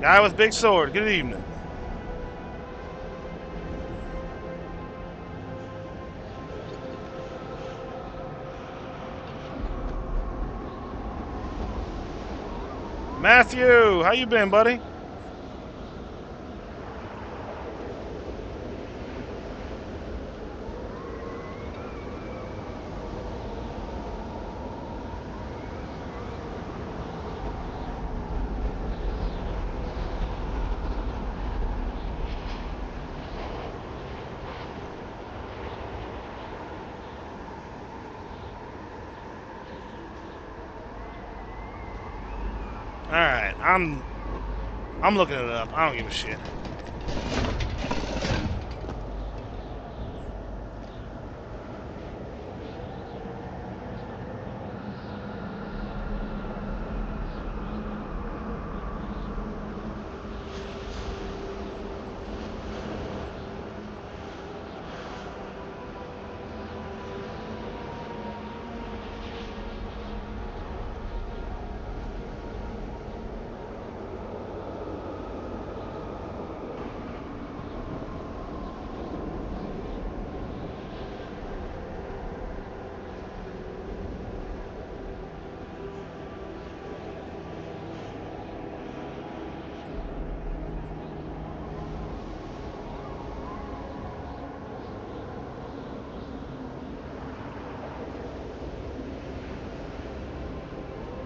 Guy with big sword, good evening. Matthew, how you been, buddy? Alright, I'm looking it up. I don't give a shit.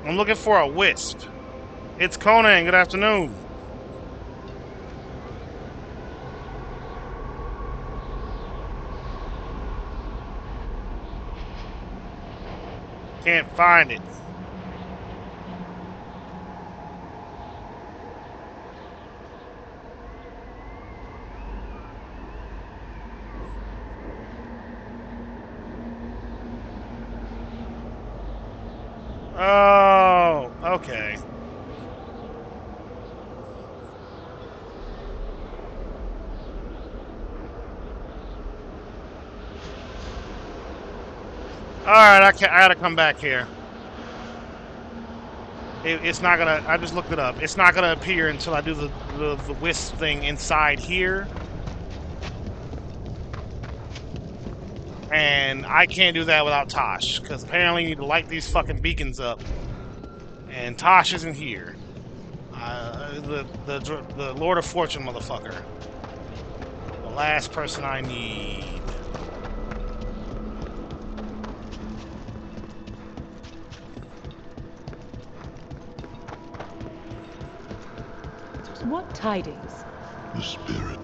I'm looking for a wisp. It's Conan, good afternoon. Can't find it. Oh, okay. Alright, I gotta come back here. It's not gonna, I just looked it up. It's not gonna appear until I do the wisp thing inside here. And I can't do that without Tosh, because apparently you need to light these fucking beacons up. And Tosh isn't here. The Lord of Fortune motherfucker. The last person I need. What tidings? The spirit.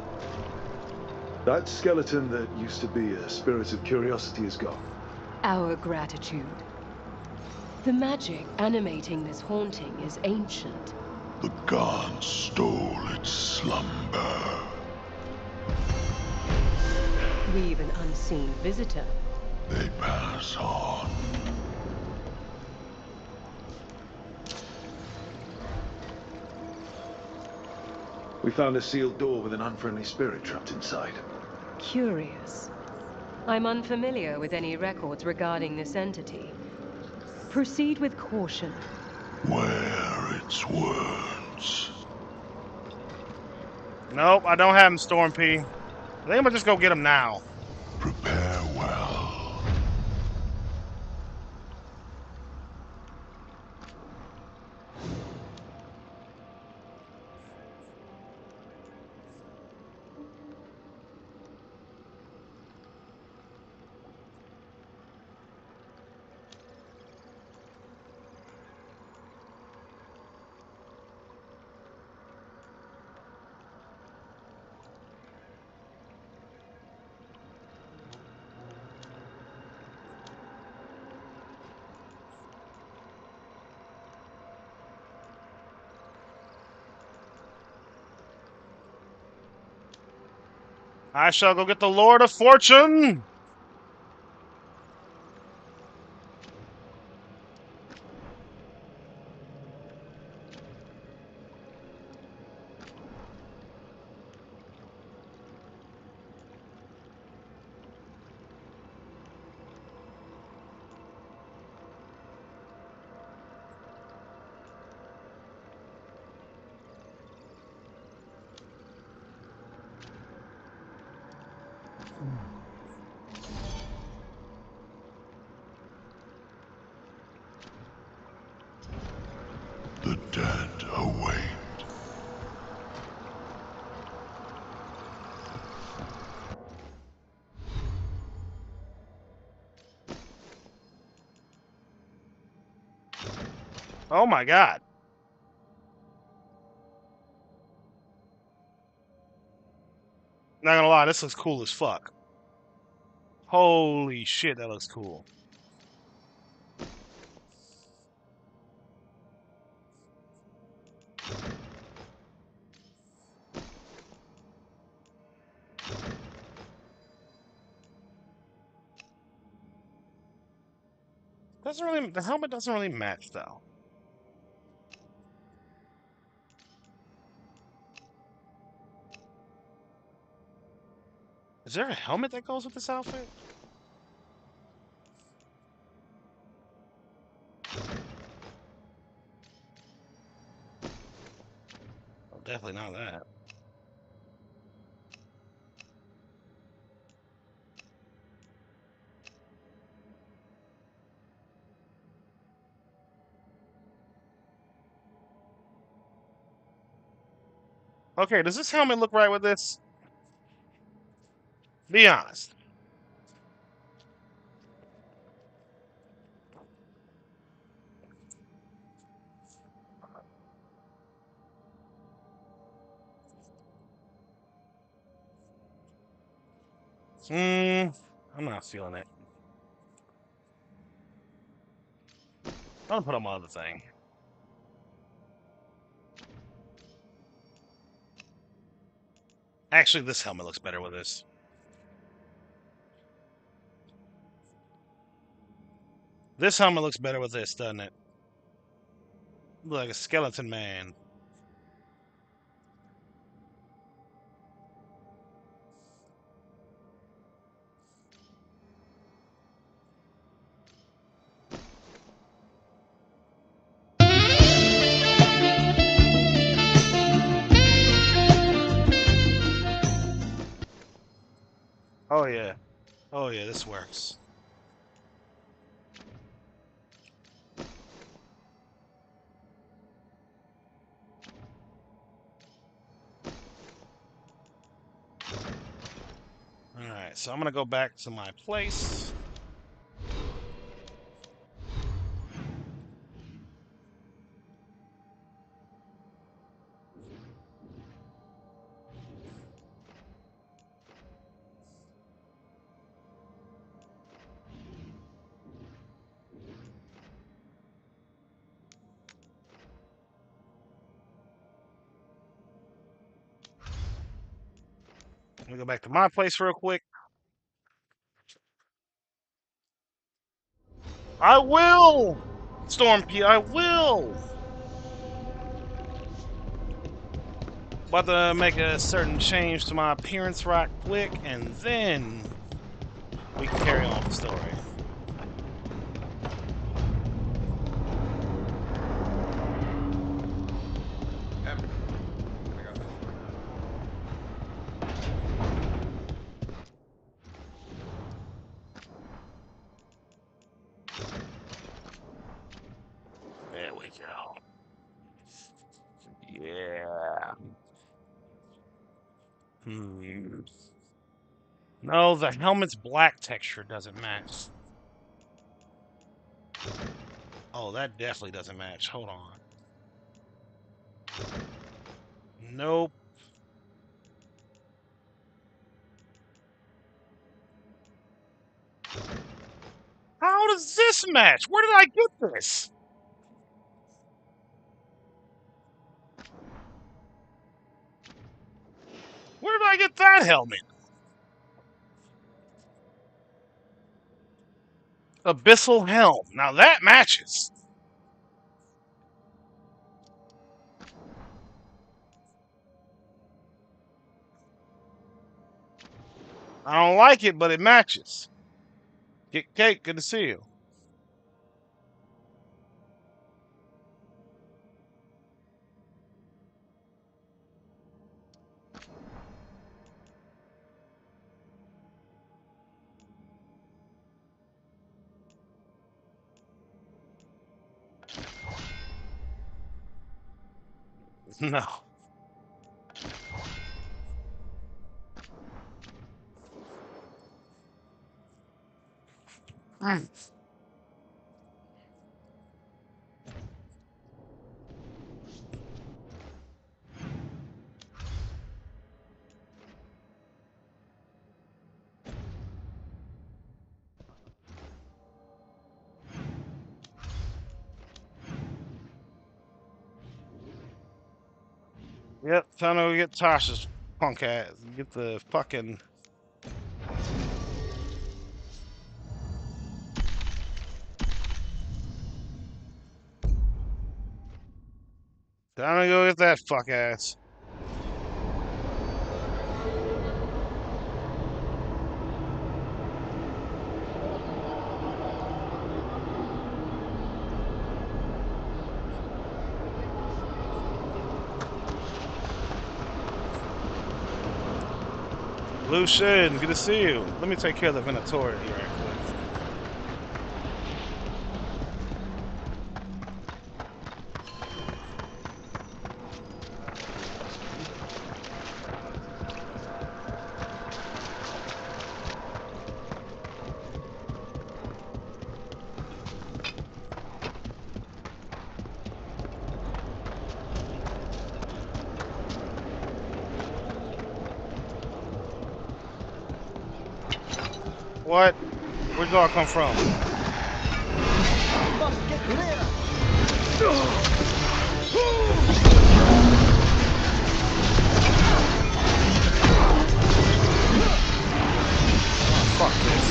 That skeleton that used to be a spirit of curiosity is gone. Our gratitude. The magic animating this haunting is ancient. The gods stole its slumber. We've an unseen visitor. They pass on. We found a sealed door with an unfriendly spirit trapped inside. Curious. I'm unfamiliar with any records regarding this entity. Proceed with caution. Wear its words. Nope, I don't have him, Storm P. I think I'm gonna just go get him now. Prepare well. I shall go get the Lord of Fortune. The dead await. Oh my god. Not gonna lie, this looks cool as fuck. Holy shit, that looks cool. The helmet doesn't really match though. Is there a helmet that goes with this outfit? Oh, definitely not that. Okay, does this helmet look right with this? Be honest. I'm not feeling it. I'm gonna put on my other thing. Actually, this helmet looks better with this. This helmet looks better with this, doesn't it? Look like a skeleton man. Oh yeah. Oh yeah, this works. Alright, so I'm gonna go back to my place. Let me go back to my place real quick. I will! Storm P, I will! About to make a certain change to my appearance right quick, and then we can carry on with the story. There we go. Yeah. No, the helmet's black texture doesn't match. Oh, that definitely doesn't match. Hold on. Nope. How does this match? Where did I get this? Where did I get that helmet? Abyssal Helm. Now that matches. I don't like it, but it matches. Get Cake, good to see you. No. Yep, time to go get Tasha's punk ass. Get the fucking. Time to go get that fuck ass. Lucian, good to see you. Let me take care of the Venatori here right quick. What? Where'd y'all come from? Must get clear. Fuck this.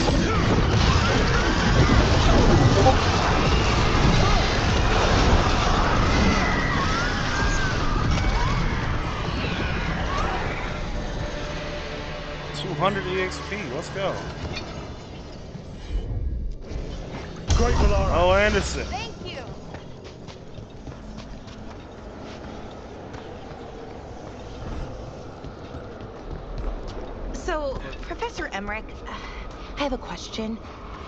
$200 EXP, let's go. Oh, Anderson. Thank you. So, Professor Emmerich, I have a question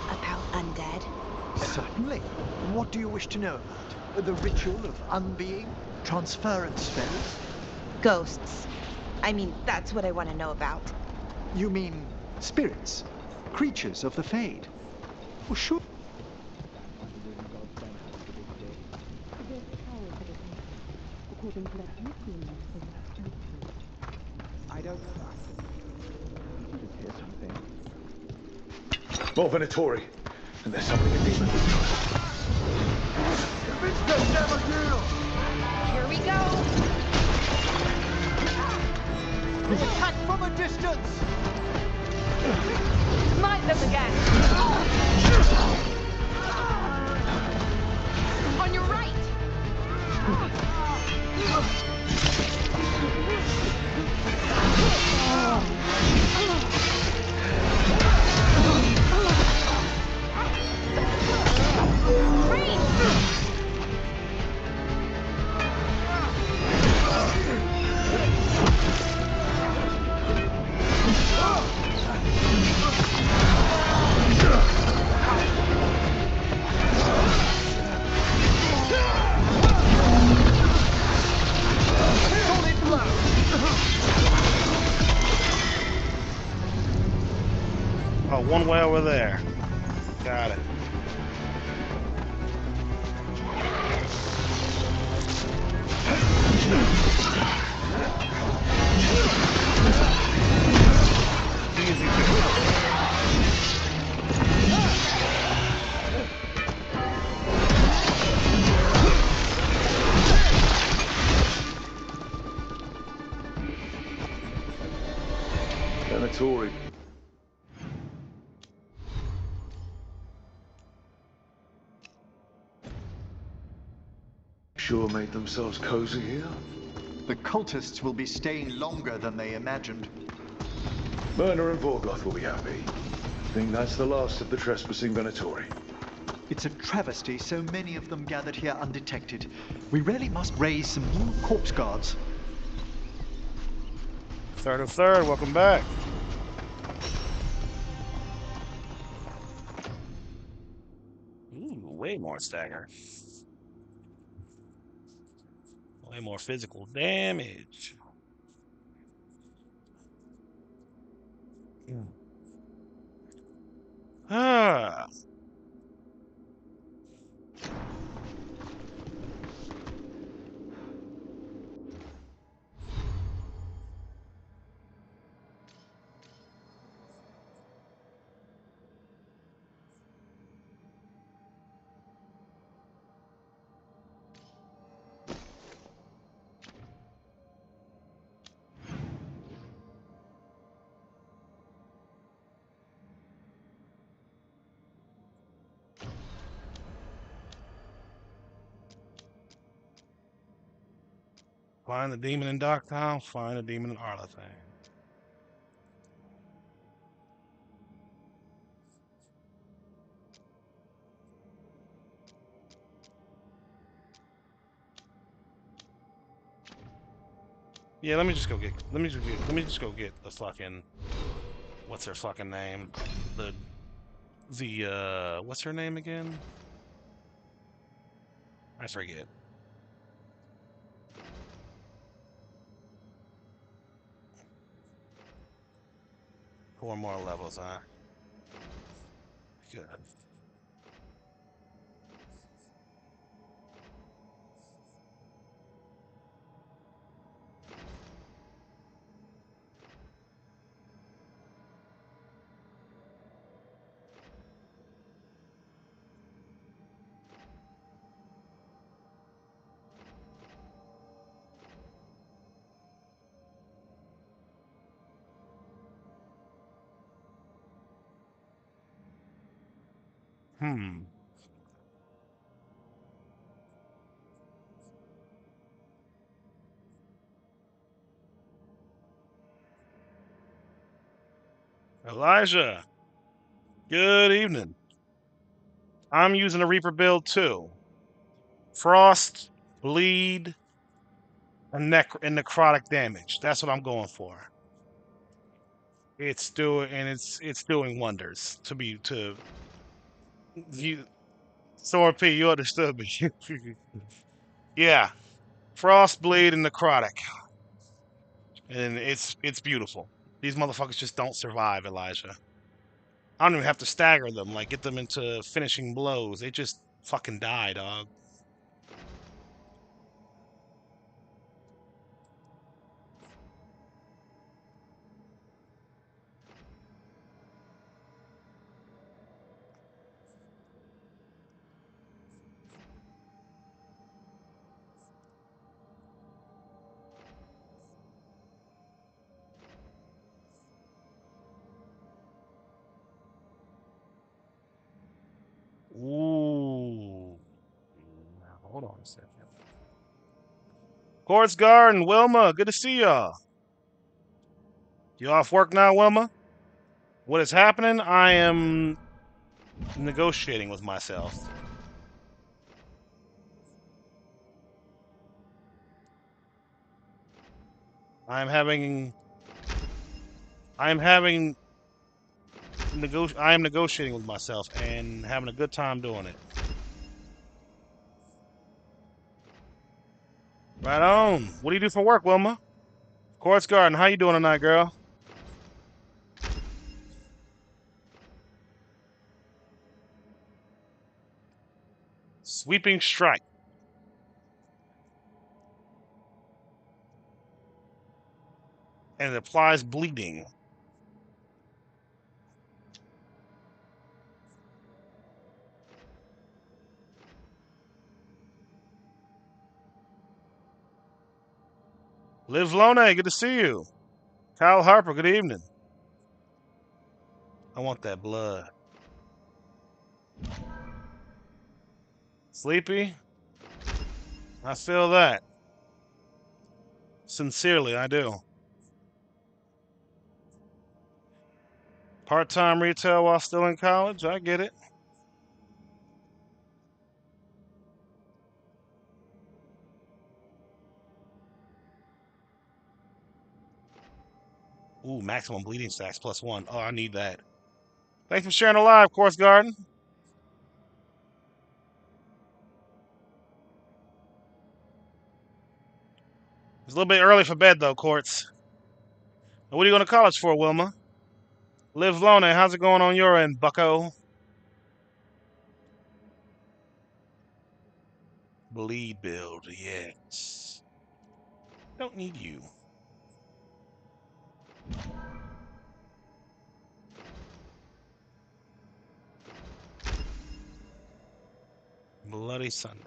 about undead. Certainly. What do you wish to know about? The ritual of unbeing? Transference spells? Ghosts. I mean, that's what I want to know about. You mean spirits? Creatures of the Fade? Well, sure. I don't know. I just hear something. More Venatori. And there's something a demon this time. Here we go. Attack from a distance! Smite them again. On your right. Oh, one way over there. Got it. Easy pick. Venatori. Sure made themselves cozy here. The cultists will be staying longer than they imagined. Myrna and Veilguard will be happy. I think that's the last of the trespassing Venatori. It's a travesty so many of them gathered here undetected. We really must raise some new corpse guards. Third of third, welcome back. Ooh, way more stagger. Way more physical damage. Ah. Find the demon in Docktown, find the demon in Arlathan. Yeah, let me just go get the fucking, what's her fucking name? What's her name again? I forget. Four more levels, huh? Good. Elijah, good evening. I'm using a Reaper build too. Frost, bleed, and necrotic damage. That's what I'm going for. It's doing and it's doing wonders to be to you. Sora P, you understood me. Yeah, Frostbleed and Necrotic, and it's beautiful. These motherfuckers just don't survive, Elijah. I don't even have to stagger them, like get them into finishing blows. They just fucking die, dog. Ooh. Now, hold on a second. Quartz Garden, Wilma, good to see y'all. You off work now, Wilma? What is happening? I am negotiating with myself. I'm having I am having I am negotiating with myself and having a good time doing it. Right on. What do you do for work, Wilma? Quartz Garden, how you doing tonight, girl? Sweeping strike. And it applies bleeding. Liv Lone, good to see you. Kyle Harper, good evening. I want that blood. Sleepy? I feel that. Sincerely, I do. Part-time retail while still in college? I get it. Ooh, maximum bleeding stacks +1. Oh, I need that. Thanks for sharing the live, Course Garden. It's a little bit early for bed, though, Courts. What are you going to college for, Wilma? Liv Lone, how's it going on your end, bucko? Bleed build, yes. Don't need you. Bloody Sunday.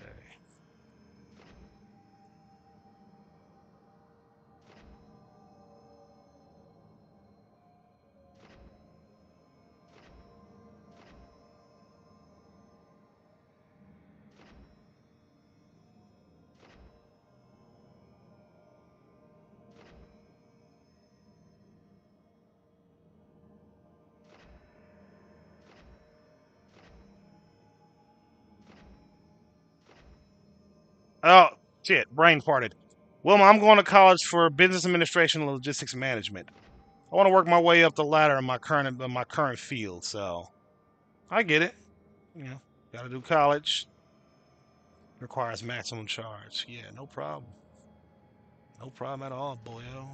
Oh, shit, brain farted. Wilma, I'm going to college for business administration and logistics management. I want to work my way up the ladder in my current field, so I get it. You know, got to do college. Requires maximum charge. Yeah, no problem. No problem at all, boyo.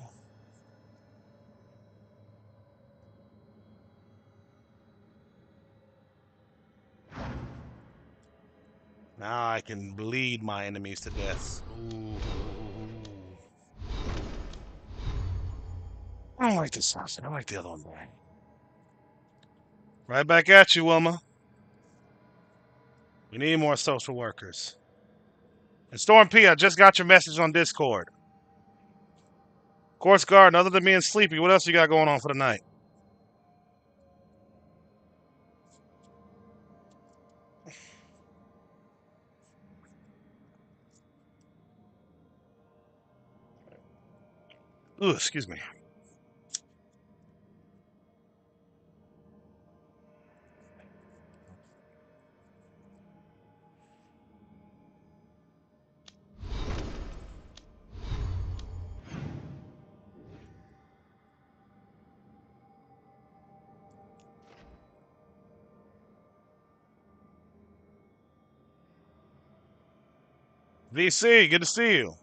Now I can bleed my enemies to death. Ooh. I don't like this sausage. I like the other one more. Right back at you, Wilma. We need more social workers. And Storm P, I just got your message on Discord. Quartz Garden, other than being sleepy, what else you got going on for the night? Ooh, excuse me. VC, good to see you.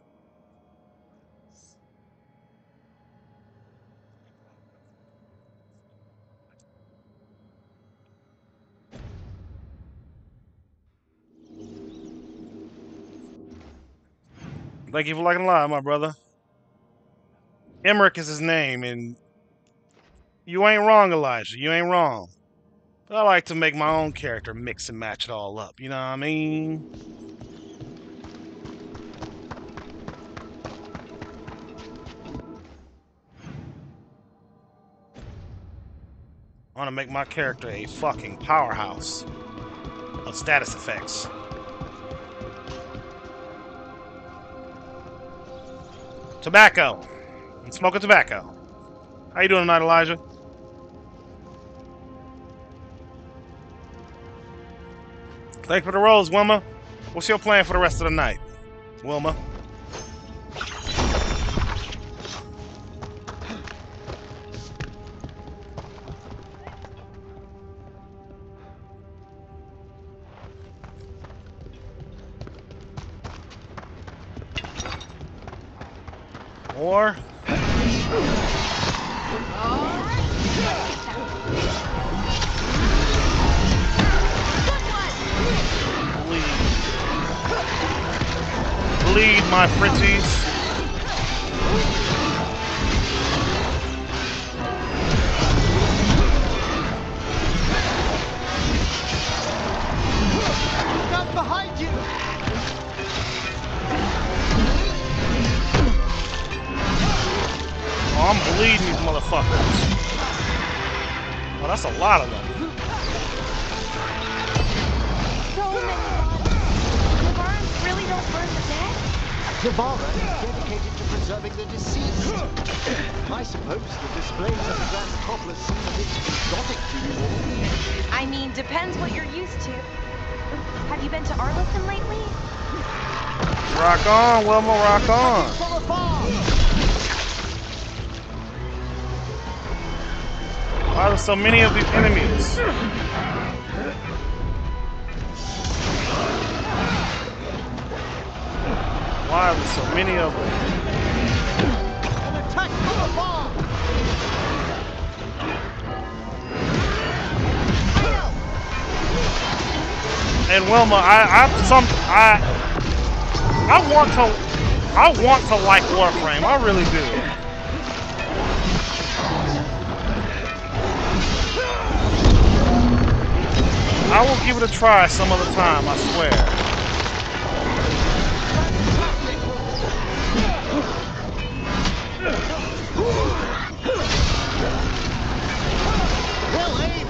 Thank you for liking live, my brother. Emmerich is his name, and you ain't wrong, Elijah. You ain't wrong. But I like to make my own character mix and match it all up. You know what I mean? I want to make my character a fucking powerhouse of status effects. Tobacco. I'm smoking tobacco. How you doing tonight, Elijah? Thanks for the rose, Wilma. What's your plan for the rest of the night, Wilma? Or bleed, my fritzies. Not behind you! Oh, I'm bleeding these motherfuckers. Oh, that's a lot of them. So many bodies. The really don't burn the dead? Guevara is dedicated to preserving the deceased. I suppose the displays of the Grand Copper seem a bit exotic to you all. I mean, depends what you're used to. Have you been to Arlington lately? Rock on, Wilma, rock on. Why are there so many of these enemies? Why are there so many of them? An attack from afar! And Wilma, I want to like Warframe. I really do. I will give it a try some other time, I swear. Well aimed!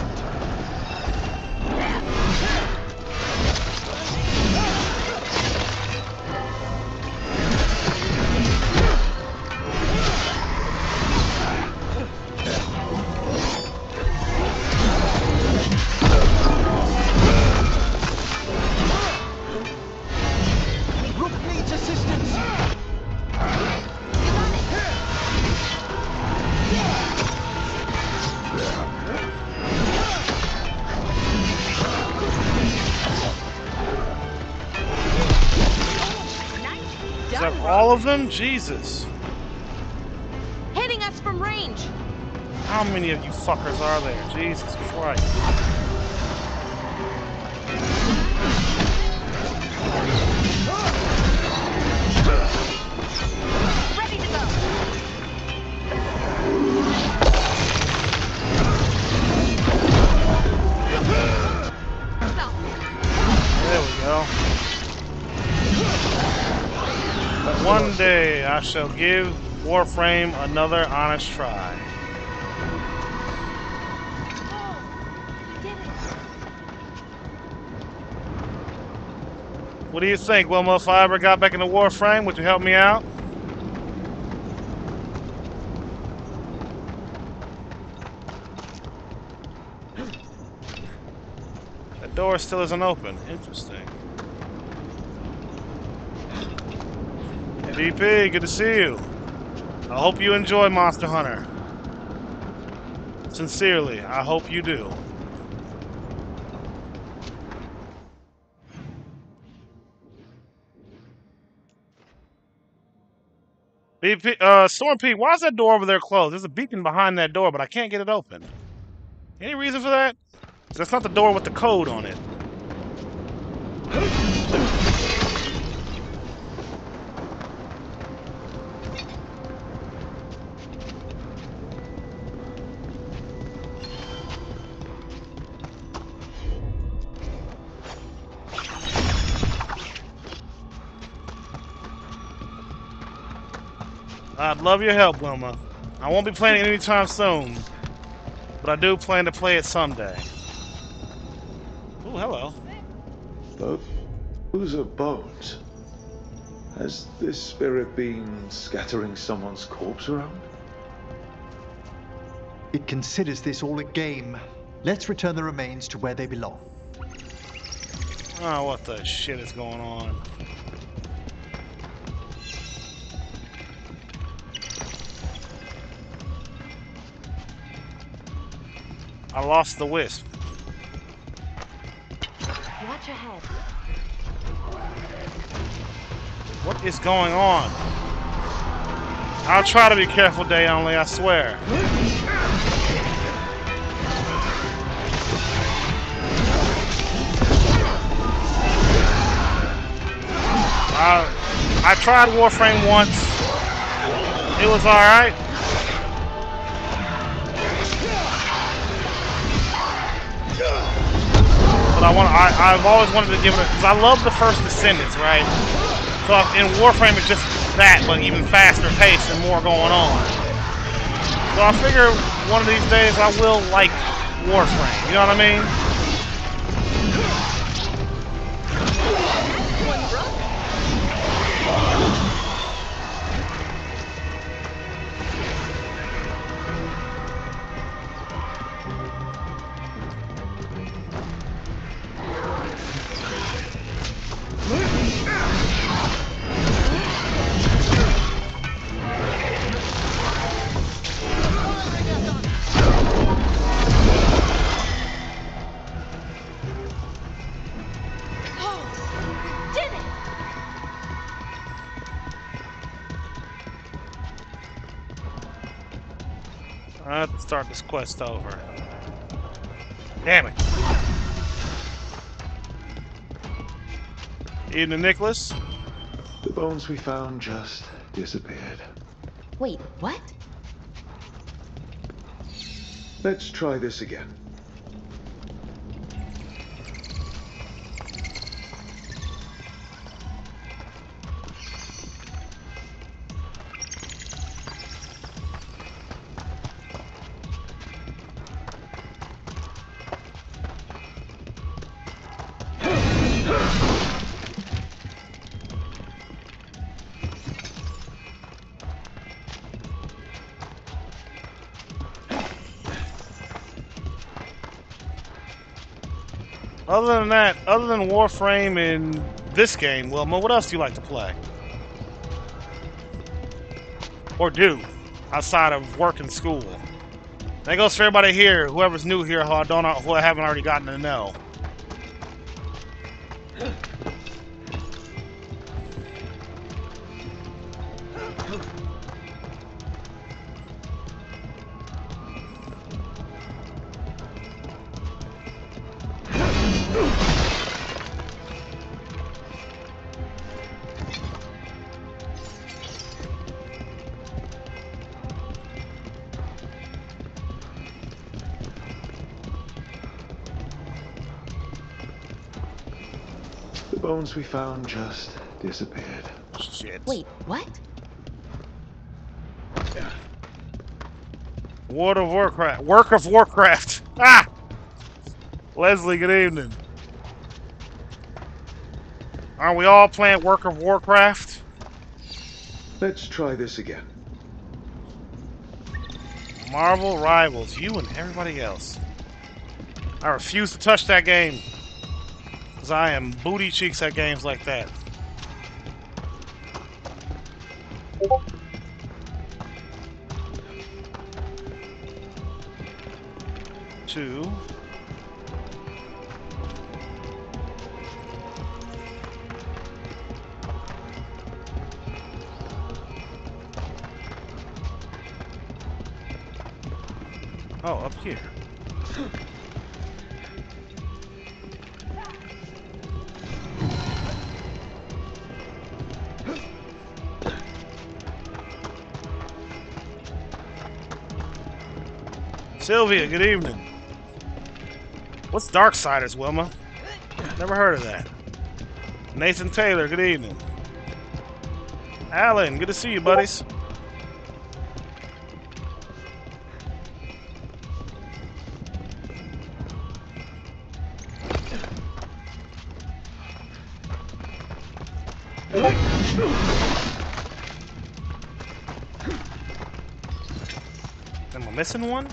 Rook needs assistance! Is that all of them? Jesus. Hitting us from range. How many of you fuckers are there? Jesus Christ. Ready to go. There we go. One day I shall give Warframe another honest try. What do you think, Wilma? If I ever got back into Warframe, would you help me out? That door still isn't open. Interesting. Hey, DP, good to see you. I hope you enjoy Monster Hunter. Sincerely, I hope you do. Storm Pete, why is that door over there closed? There's a beacon behind that door, but I can't get it open. Any reason for that? That's not the door with the code on it. I'd love your help, Wilma. I won't be playing it anytime soon, but I do plan to play it someday. Ooh, hello. Those are bones. Has this spirit been scattering someone's corpse around? It considers this all a game. Let's return the remains to where they belong. Oh, what the shit is going on? I lost the wisp. Watch ahead. What is going on? I'll try to be careful, Day Only, I swear. I tried Warframe once. It was alright. But I've always wanted to give it, because I love the first Descendants, right? So in Warframe it's just that, but even faster paced and more going on. So I figure one of these days I will like Warframe, you know what I mean? I have to start this quest over. Damn it. Evening, Nicholas. The bones we found just disappeared. Wait, what? Let's try this again. Other than that, other than Warframe and this game, Wilma, what else do you like to play? Or do, outside of work and school? That goes for everybody here, whoever's new here, who I haven't already gotten to know. The bones we found just disappeared. Shit. Wait, what? World of Warcraft. Work of Warcraft. Ah! Leslie, good evening. Aren't we all playing Work of Warcraft? Let's try this again. Marvel Rivals. You and everybody else. I refuse to touch that game. Because I am booty cheeks at games like that. Two. Oh, up here. Sylvia, good evening. What's Darksiders, Wilma? Never heard of that. Nathan Taylor, good evening. Alan, good to see you, buddies. Am I missing one?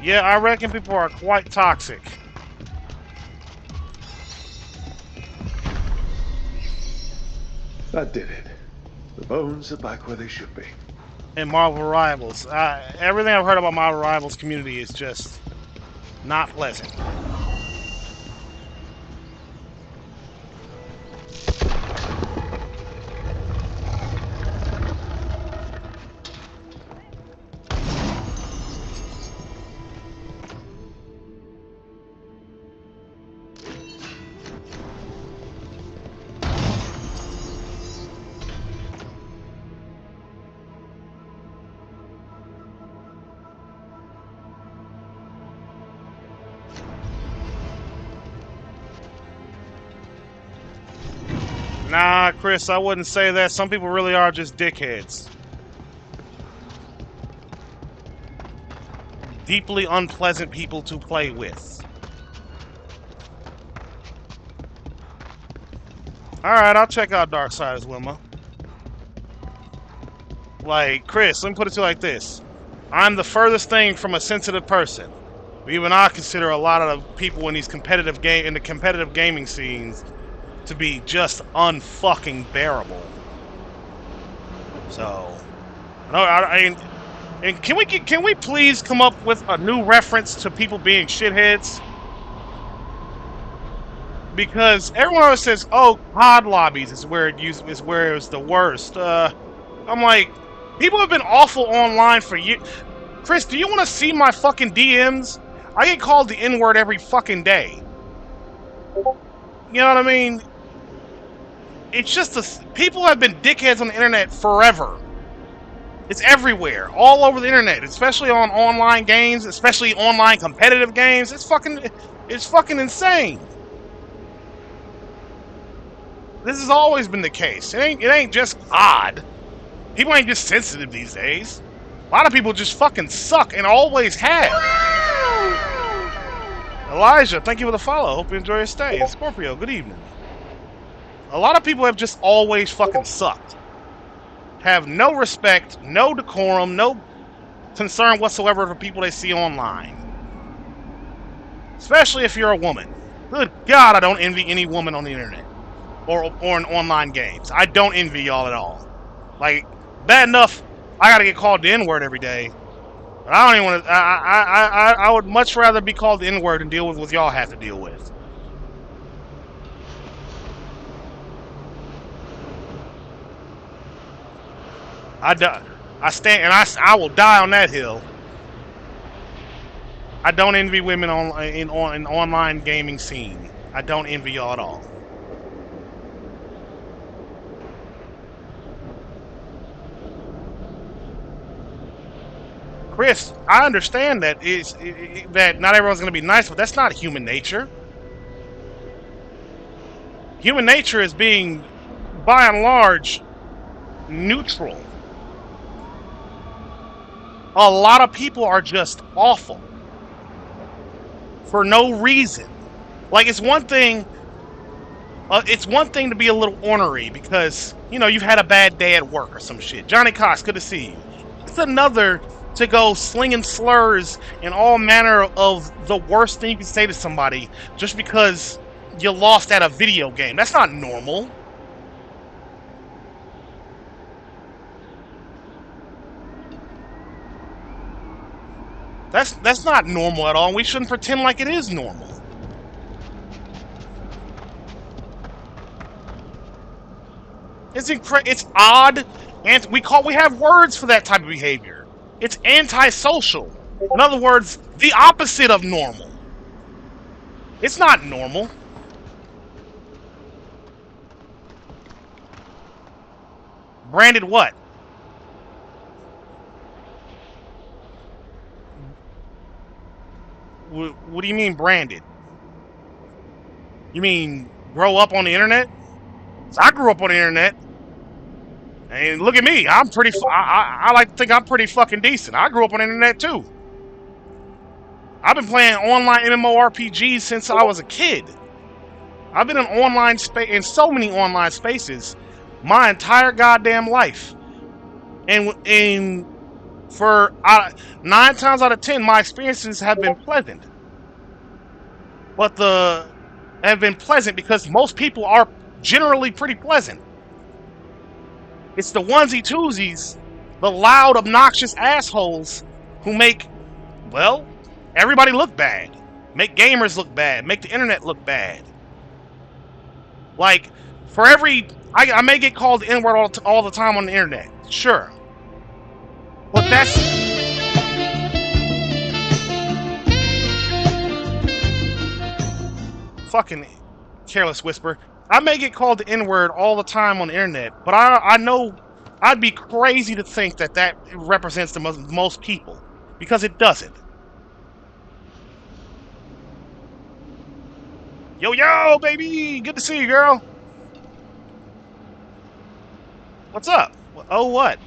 Yeah, I reckon people are quite toxic. That did it. The bones are back where they should be. And Marvel Rivals. Everything I've heard about Marvel Rivals community is just not pleasant. Nah, Chris, I wouldn't say that. Some people really are just dickheads. Deeply unpleasant people to play with. Alright, I'll check out Darksiders, Wilma. Like, Chris, let me put it to you like this. I'm the furthest thing from a sensitive person. Even I consider a lot of the people in these competitive gaming scenes to be just unfucking bearable. So, and can we please come up with a new reference to people being shitheads? Because everyone always says, "Oh, COD lobbies is where it's the worst." I'm like, people have been awful online for years. Chris, do you want to see my fucking DMs? I get called the N-word every fucking day. You know what I mean? It's just people have been dickheads on the internet forever. It's everywhere, all over the internet, especially on online games, especially online competitive games. It's fucking insane. This has always been the case. It ain't just odd. People ain't just sensitive these days. A lot of people just fucking suck and always have. Elijah, thank you for the follow. Hope you enjoy your stay. Scorpio, good evening. A lot of people have just always fucking sucked. Have no respect, no decorum, no concern whatsoever for people they see online. Especially if you're a woman. Good God, I don't envy any woman on the internet. Or in online games. I don't envy y'all at all. Like, bad enough I gotta get called the N-word every day. But I don't even want to. I would much rather be called the N-word and deal with what y'all have to deal with. I will die on that hill. I don't envy women in online gaming scene. I don't envy y'all at all. Chris, I understand that that not everyone's going to be nice, but that's not human nature. Human nature is being, by and large, neutral. A lot of people are just awful for no reason. Like, it's one thing to be a little ornery because, you know, you've had a bad day at work or some shit. Johnny Cox, good to see you. It's another to go slinging slurs and all manner of the worst thing you can say to somebody just because you lost at a video game. That's not normal. That's not normal at all, and we shouldn't pretend like it is normal. It's odd, and we have words for that type of behavior. It's antisocial. In other words, the opposite of normal. It's not normal. Branded what? What do you mean branded? You mean grow up on the internet? I grew up on the internet. And look at me. I'm pretty. I like to think I'm pretty fucking decent. I grew up on the internet too. I've been playing online MMORPGs since I was a kid. I've been in so many online spaces my entire goddamn life. And for 9 times out of 10, my experiences have been pleasant. But have been pleasant because most people are generally pretty pleasant. It's the onesie-twosies, the loud, obnoxious assholes who make, well, everybody look bad. Make gamers look bad. Make the internet look bad. Like, for I may get called the N-word all the time on the internet. Sure. But that's... Fucking careless whisper. I may get called the N-word all the time on the internet, but I know I'd be crazy to think that represents the most people, because it doesn't. Yo, baby! Good to see you, girl. What's up? Oh, what?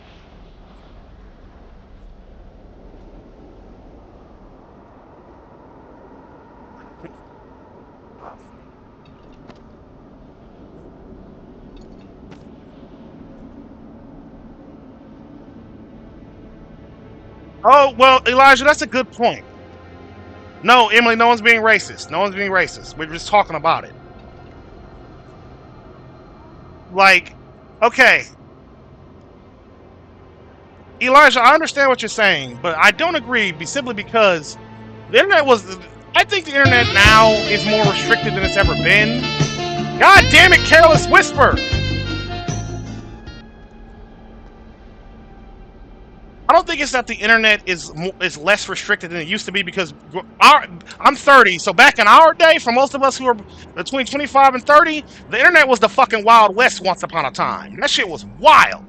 Oh, well, Elijah, that's a good point. No, Emily, no one's being racist. No one's being racist. We're just talking about it. Like, okay. Elijah, I understand what you're saying, but I don't agree simply because the internet I think the internet now is more restricted than it's ever been. God damn it, careless whisper! I don't think it's that the internet is less restricted than it used to be because I'm 30, so back in our day, for most of us who are between 25 and 30, the internet was the fucking Wild West once upon a time. That shit was wild.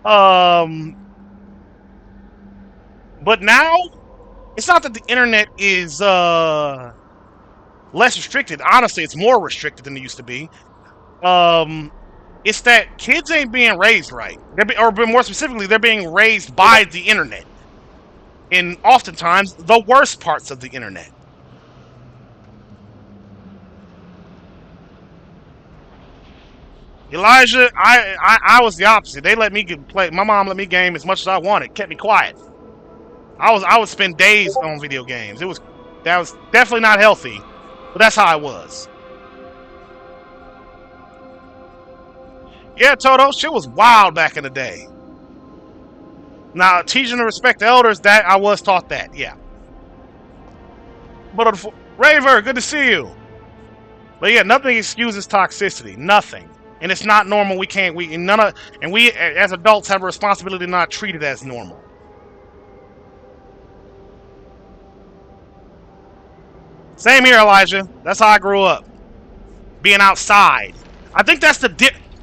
But now, it's not that the internet is less restricted. Honestly, it's more restricted than it used to be. It's that kids ain't being raised right. Or more specifically, they're being raised by the internet. And oftentimes, the worst parts of the internet. Elijah, I was the opposite. They let me play. My mom let me game as much as I wanted. Kept me quiet. I would spend days on video games. That was definitely not healthy, but that's how I was. Yeah, Toto, shit was wild back in the day. Now, teaching to respect the elders, that I was taught that, yeah. But Raver, good to see you. But yeah, nothing excuses toxicity. Nothing. And it's not normal. We as adults have a responsibility to not treat it as normal. Same here, Elijah. That's how I grew up. Being outside. I think that's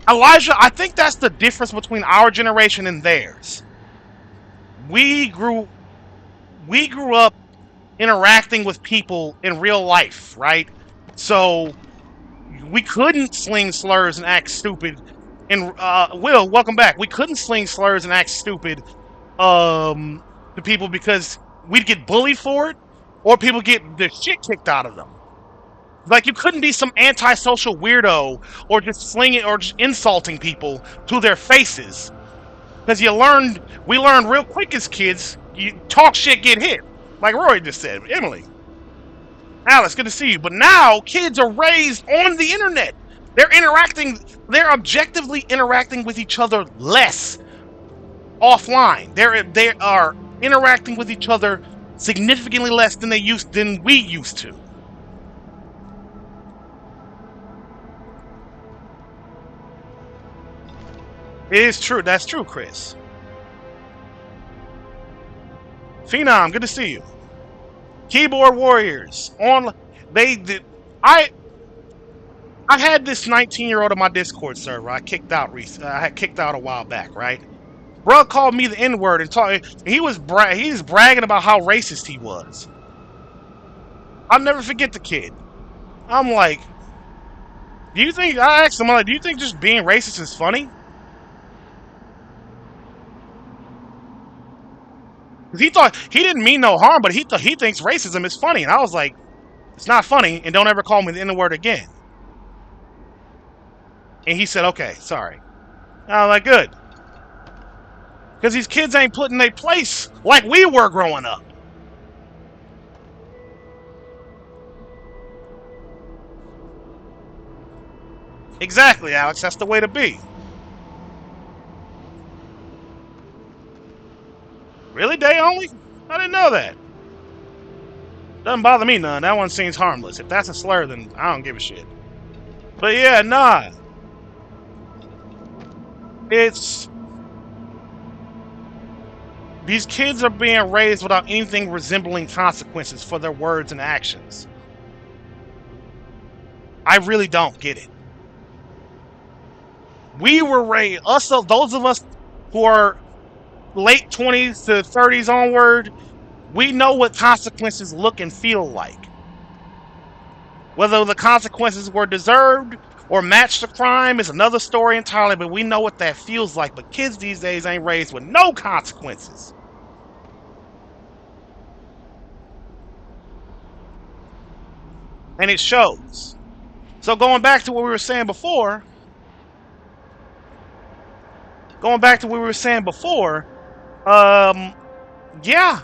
Elijah, I think that's the difference between our generation and theirs. We grew up interacting with people in real life, right? So we couldn't sling slurs and act stupid. And Will, welcome back. We couldn't sling slurs and act stupid to people because we'd get bullied for it, or people get the shit kicked out of them. Like, you couldn't be some antisocial weirdo or just slinging or just insulting people to their faces. Because we learned real quick as kids, you talk shit, get hit. Like Roy just said. Emily. Alice, good to see you. But now, kids are raised on the internet. They're objectively interacting with each other less offline. They are interacting with each other significantly less than we used to. It is true. That's true, Chris. Phenom, good to see you. Keyboard Warriors on. They did. I had this 19-year-old on my Discord server. I kicked out. I had kicked out a while back, right? Bro called me the N-word and he's bragging about how racist he was. I'll never forget the kid. I'm like, I asked him, I'm like, do you think just being racist is funny? Because he didn't mean no harm, but he thinks racism is funny. And I was like, it's not funny, and don't ever call me the N-word again. And he said, okay, sorry. I was like, good. Because these kids ain't put in their place like we were growing up. Exactly, Alex. That's the way to be. Really, day only? I didn't know that. Doesn't bother me none. That one seems harmless. If that's a slur, then I don't give a shit. But yeah, nah. These kids are being raised without anything resembling consequences for their words and actions. I really don't get it. We were raised, those of us who are late 20s to 30s onward, we know what consequences look and feel like. Whether the consequences were deserved or matched the crime is another story entirely, but we know what that feels like. But kids these days ain't raised with no consequences. And it shows. So going back to what we were saying before, yeah,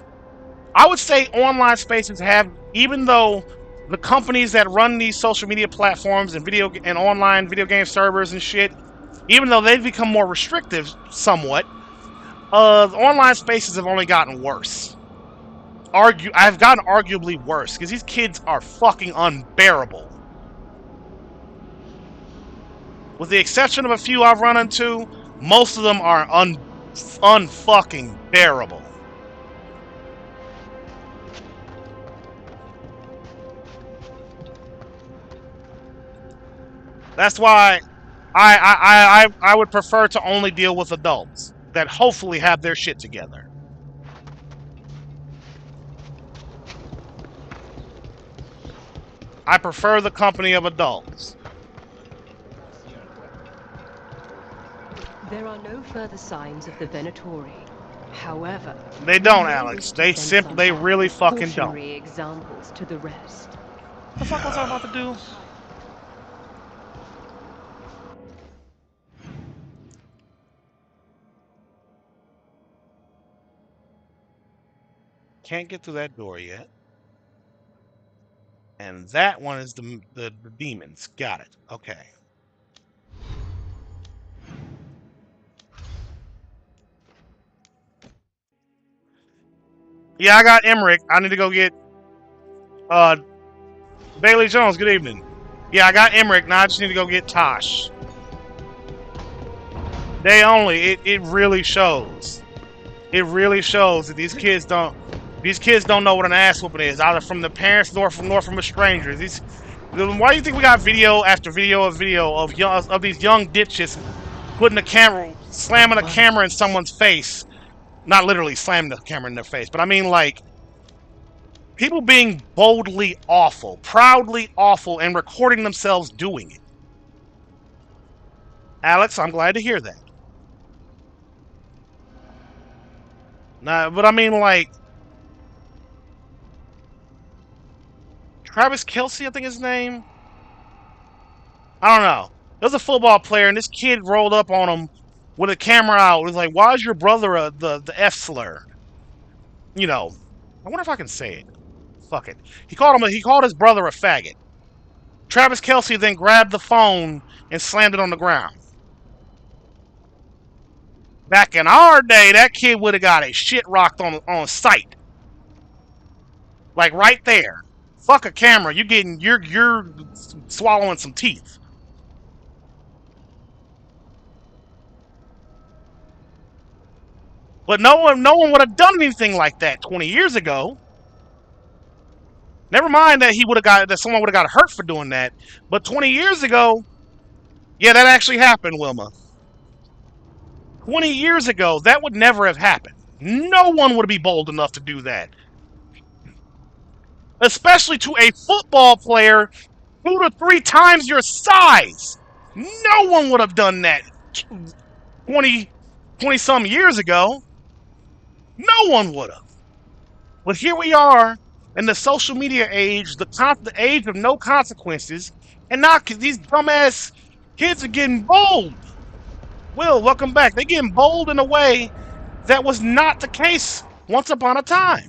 I would say online spaces have, even though the companies that run these social media platforms and online video game servers and shit, even though they've become more restrictive somewhat, online spaces have only gotten worse. I've gotten arguably worse because these kids are fucking unbearable. With the exception of a few I've run into, most of them are unfucking bearable. That's why I would prefer to only deal with adults that hopefully have their shit together. I prefer the company of adults. There are no further signs of the Venatori. However, they don't, Alex. They really fucking don't. Examples to the rest. What the fuck was I about to do? Can't get through that door yet. And that one is the demons. Got it. Okay. Yeah, I got Emmerich. I need to go get Bailey Jones. Good evening. Yeah, I got Emmerich. Now I just need to go get Tosh. Day only. It really shows. It really shows that these kids don't know what an ass whooping is, either from the parents nor from a stranger. Why do you think we got video after video of these young ditches slamming a camera in someone's face? Not literally slamming the camera in their face, but I mean like people being boldly awful, proudly awful, and recording themselves doing it. Alex, I'm glad to hear that. Nah, but I mean like Travis Kelce, I think his name. I don't know. There's a football player, and this kid rolled up on him with a camera out. It was like, "Why is your brother the F slur?" You know. I wonder if I can say it. Fuck it. He called his brother a faggot. Travis Kelce then grabbed the phone and slammed it on the ground. Back in our day, that kid would have got a shit rocked on sight. Like right there. Fuck a camera. You're swallowing some teeth. But no one would have done anything like that 20 years ago. Never mind that someone would have got hurt for doing that. But 20 years ago, yeah, that actually happened, Wilma. 20 years ago, that would never have happened. No one would be bold enough to do that. Especially to a football player 2 to 3 times your size. No one would have done that 20 some years ago. No one would have. But here we are in the social media age, the age of no consequences, and now these dumbass kids are getting bold. Will, welcome back. They're getting bold in a way that was not the case once upon a time.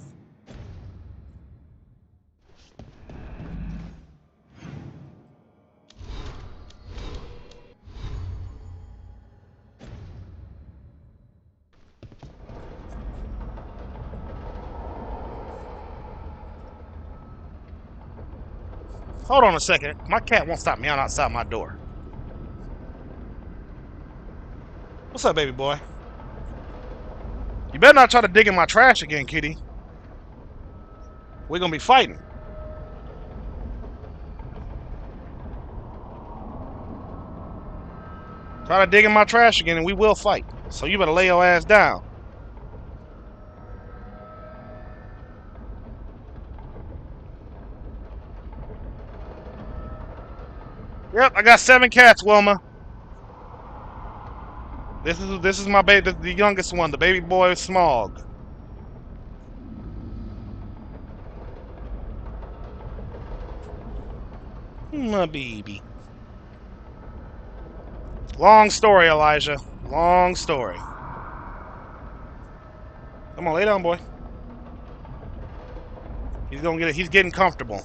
Hold on a second. My cat won't stop meowing outside my door. What's up, baby boy? You better not try to dig in my trash again, kitty. We're gonna be fighting. Try to dig in my trash again and we will fight. So you better lay your ass down. Yep, I got 7 cats, Wilma. This is my baby, the youngest one, the baby boy Smog. My baby. Long story, Elijah. Long story. Come on, lay down, boy. He's getting comfortable.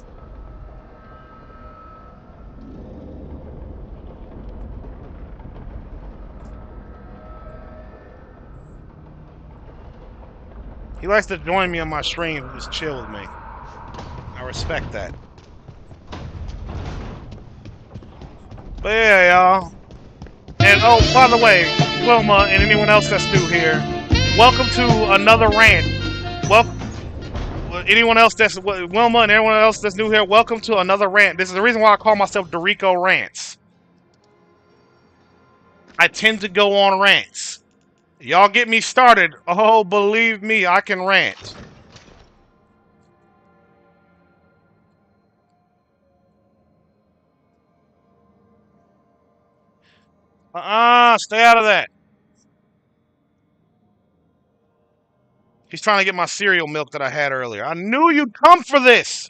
He likes to join me on my streams and just chill with me. I respect that. But yeah, y'all. And oh, by the way, Wilma and anyone else that's new here, welcome to another rant. Welcome. Anyone else that's Wilma and everyone else that's new here, welcome to another rant. This is the reason why I call myself Dorico Rants. I tend to go on rants. Y'all get me started. Oh, believe me, I can rant. Stay out of that. He's trying to get my cereal milk that I had earlier. I knew you'd come for this.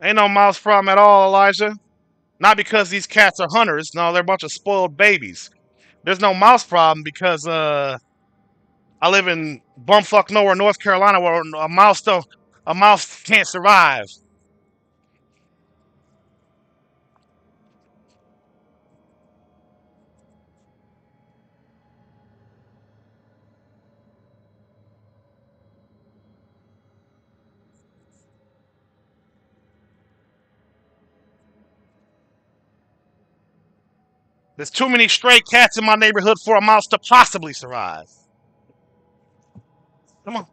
Ain't no mouse problem at all, Elijah. Not because these cats are hunters. No, they're a bunch of spoiled babies. There's no mouse problem because I live in bumfuck nowhere, North Carolina, where a mouse can't survive. There's too many stray cats in my neighborhood for a mouse to possibly survive. Come on.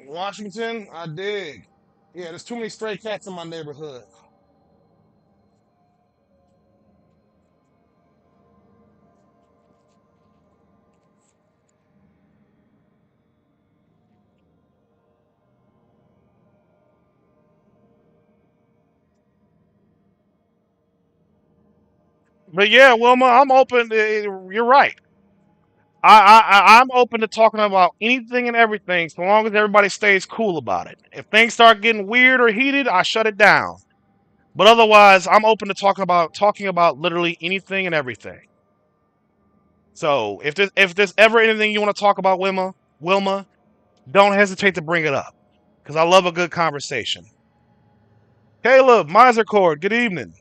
Washington, I dig. Yeah, there's too many stray cats in my neighborhood. But yeah, Wilma, I'm open. You're right. I'm open to talking about anything and everything, so long as everybody stays cool about it. If things start getting weird or heated, I shut it down. But otherwise, I'm open to talking about literally anything and everything. So if there's ever anything you want to talk about, Wilma, don't hesitate to bring it up, because I love a good conversation. Caleb, Misercord, good evening.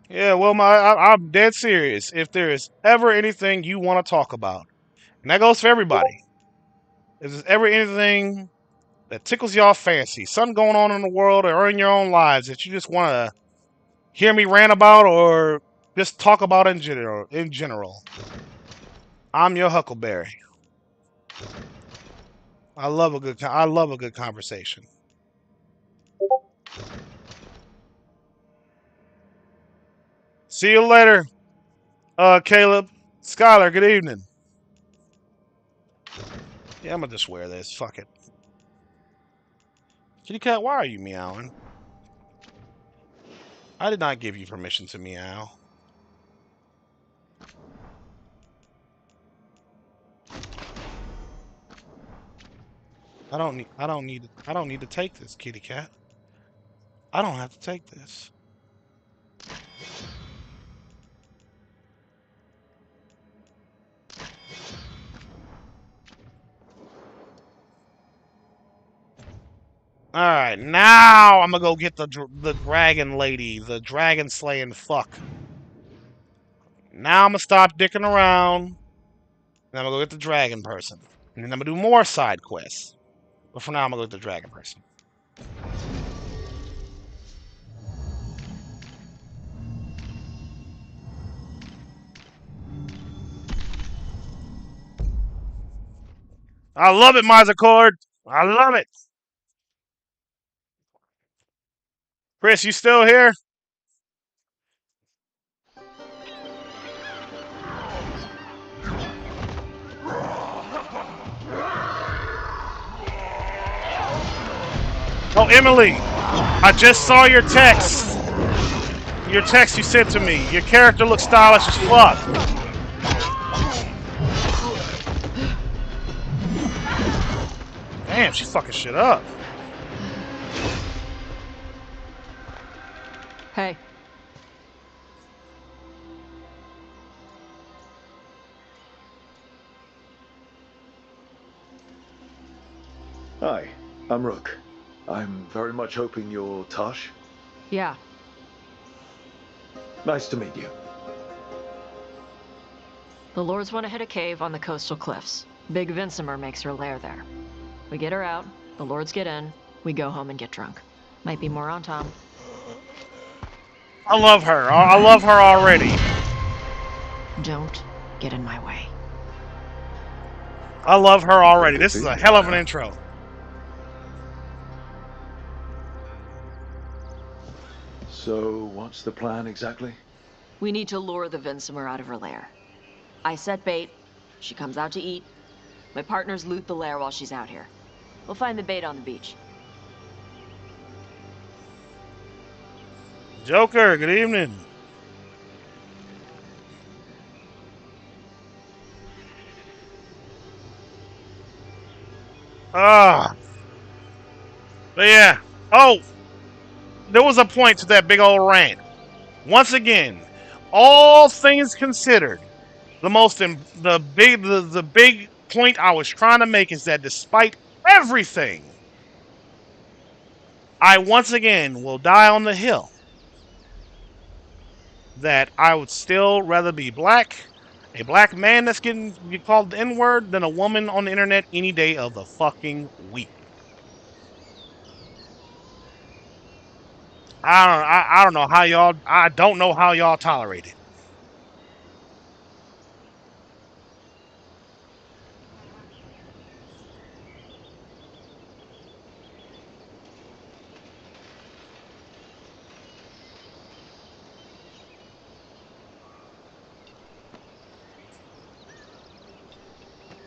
Yeah, well, I'm dead serious. If there is ever anything you want to talk about, and that goes for everybody, if there's ever anything that tickles y'all fancy, something going on in the world or in your own lives that you just want to hear me rant about or just talk about in general, I'm your Huckleberry. I love a good conversation. See you later, Caleb. Skylar, good evening. Yeah, I'm gonna just wear this. Fuck it. Kitty cat, why are you meowing? I did not give you permission to meow. I don't need to take this, kitty cat. I don't have to take this. All right, now I'm gonna go get the dragon lady, the dragon slaying fuck. Now I'm gonna stop dicking around, and I'm gonna go get the dragon person, and then I'm gonna do more side quests. But for now, I'm gonna go get the dragon person. I love it, Mazakord. I love it. Chris, you still here? Oh, Emily, I just saw your text. Your text you sent to me. Your character looks stylish as fuck. Damn, she's fucking shit up. Hey. Hi, I'm Rook. I'm very much hoping you're Tosh. Yeah. Nice to meet you. The Lords want to hit a cave on the coastal cliffs. Big Vincimer makes her lair there. We get her out, the Lords get in, we go home and get drunk. Might be more on Tom. I love her. I love her already. Don't get in my way. I love her already. This is a hell of an intro. So, what's the plan exactly? We need to lure the Vincimer out of her lair. I set bait, she comes out to eat. My partners loot the lair while she's out here. We'll find the bait on the beach. Joker, good evening. But yeah. Oh, there was a point to that big old rant. Once again, all things considered, the big point I was trying to make is that despite everything, I once again will die on the hill that I would still rather be black, a black man that's getting called the N-word, than a woman on the internet any day of the fucking week. I don't know how y'all. I don't know how y'all tolerate it.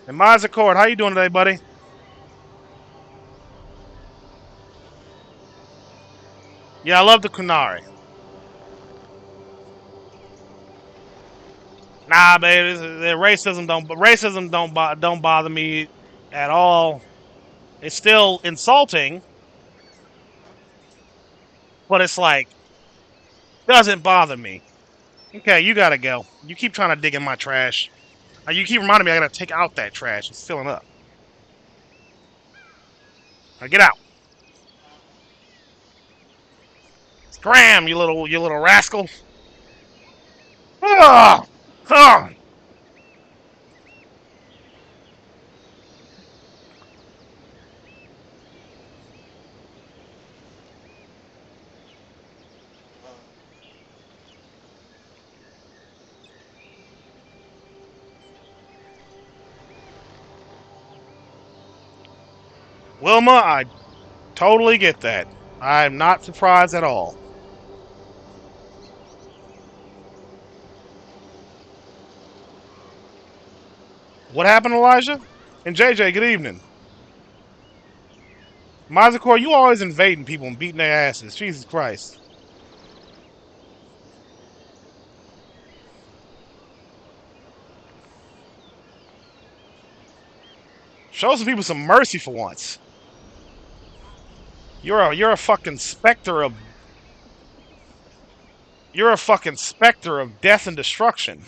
And mine's Accord. How you doing today, buddy? Yeah, I love the Kunari. Nah, baby, the racism don't bother me at all. It's still insulting, but it's like doesn't bother me. Okay, you gotta go. You keep trying to dig in my trash. You keep reminding me I gotta take out that trash. It's filling up. Now get out. Scram, you little rascal. Ah! Ah! Wilma, I totally get that. I'm not surprised at all. What happened, Elijah? And JJ, good evening. Mazakor, you always invading people and beating their asses. Jesus Christ. Show some people some mercy for once. You're a fucking specter of death and destruction.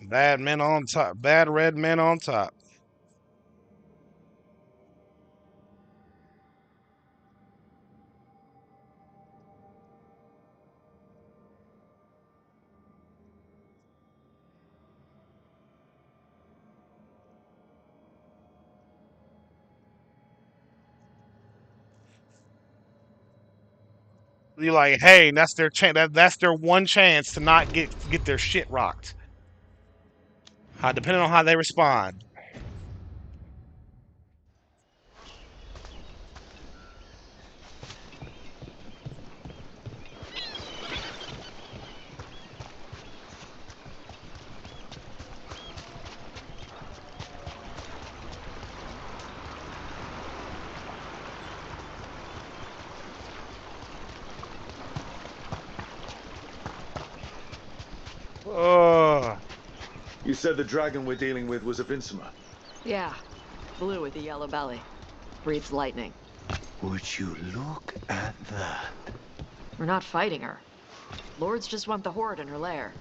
Bad men on top. Bad red men on top. You're like, hey, that's their chance. That's their one chance to not get their shit rocked. Depending on how they respond. You said the dragon we're dealing with was a Vincimer. Yeah, blue with a yellow belly. Breathes lightning. Would you look at that? We're not fighting her. Lords just want the horde in her lair.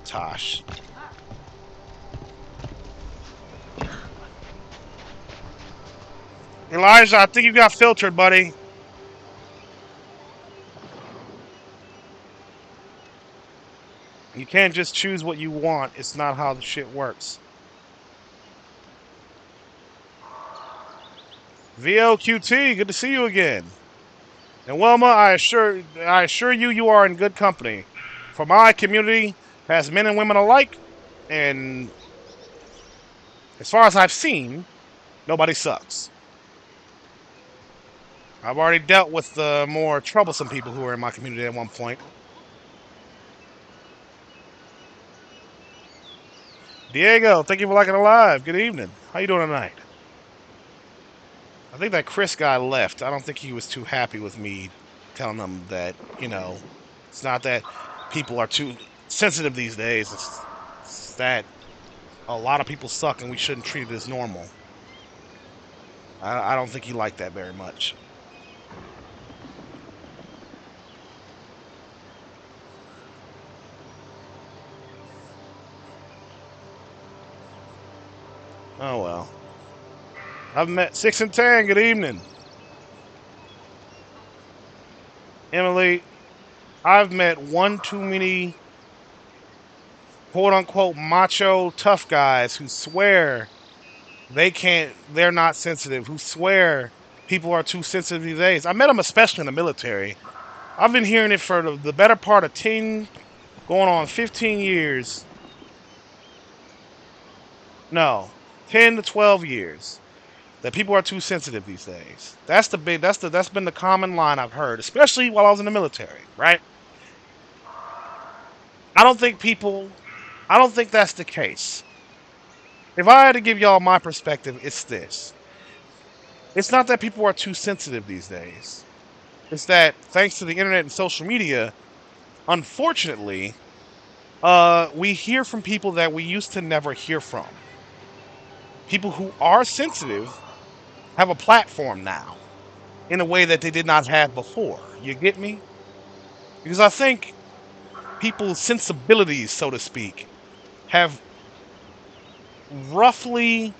Tosh. Elijah, I think you got filtered, buddy. You can't just choose what you want. It's not how the shit works. VLQT, good to see you again. And Wilma, I assure you, you are in good company. For my community has men and women alike, and as far as I've seen, nobody sucks. I've already dealt with the more troublesome people who were in my community at one point. Diego, thank you for liking the live. Good evening. How you doing tonight? I think that Chris guy left. I don't think he was too happy with me telling him that, it's not that people are too sensitive these days. It's that a lot of people suck and we shouldn't treat it as normal. I don't think he liked that very much. Oh well. I've met 6 and 10. Good evening. Emily, I've met one too many quote unquote macho tough guys who swear they're not sensitive, who swear people are too sensitive these days. I met them especially in the military. I've been hearing it for the better part of 10, going on 15 years. No, 10 to 12 years. That people are too sensitive these days. That's been the common line I've heard, especially while I was in the military, right? I don't think I don't think that's the case. If I had to give y'all my perspective, it's this. It's not that people are too sensitive these days. It's that thanks to the internet and social media, unfortunately, we hear from people that we used to never hear from. People who are sensitive have a platform now in a way that they did not have before. You get me? Because I think people's sensibilities, so to speak, have roughly,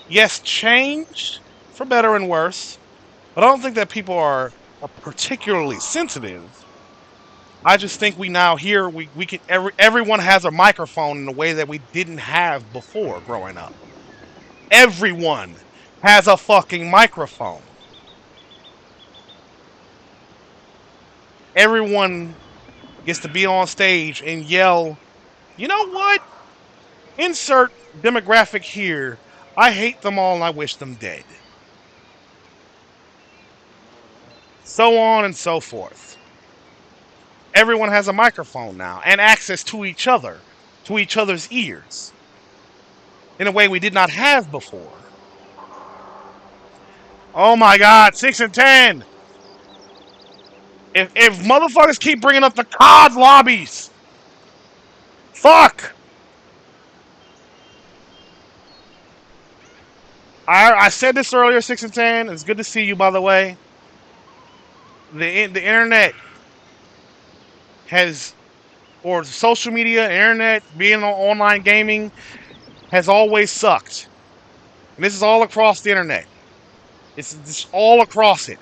yes, changed for better and worse. But I don't think that people are particularly sensitive. I just think we now hear we can everyone has a microphone in a way that we didn't have before growing up. Everyone has a fucking microphone. Everyone gets to be on stage and yell, you know what? Insert demographic here. I hate them all and I wish them dead. So on and so forth. Everyone has a microphone now and access to each other's ears, in a way we did not have before. Oh my God, 6 and 10. If motherfuckers keep bringing up the COD lobbies, fuck. I said this earlier, 6 and 10. It's good to see you, by the way. The internet has, or social media, internet, being on online gaming, has always sucked. And this is all across the internet. It's just all across it.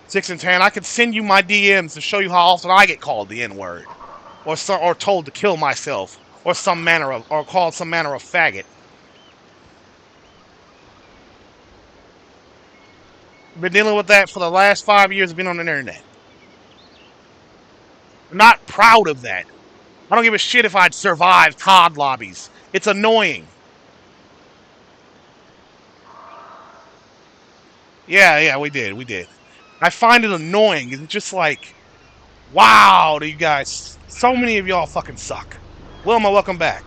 6 and 10. I could send you my DMs to show you how often I get called the N-word, or told to kill myself, or called some manner of faggot. Been dealing with that for the last 5 years. Been on the internet. Not proud of that. I don't give a shit if I'd survived COD lobbies. It's annoying. Yeah, we did. I find it annoying. It's just like, wow, you guys, so many of y'all fucking suck. Wilma, welcome back.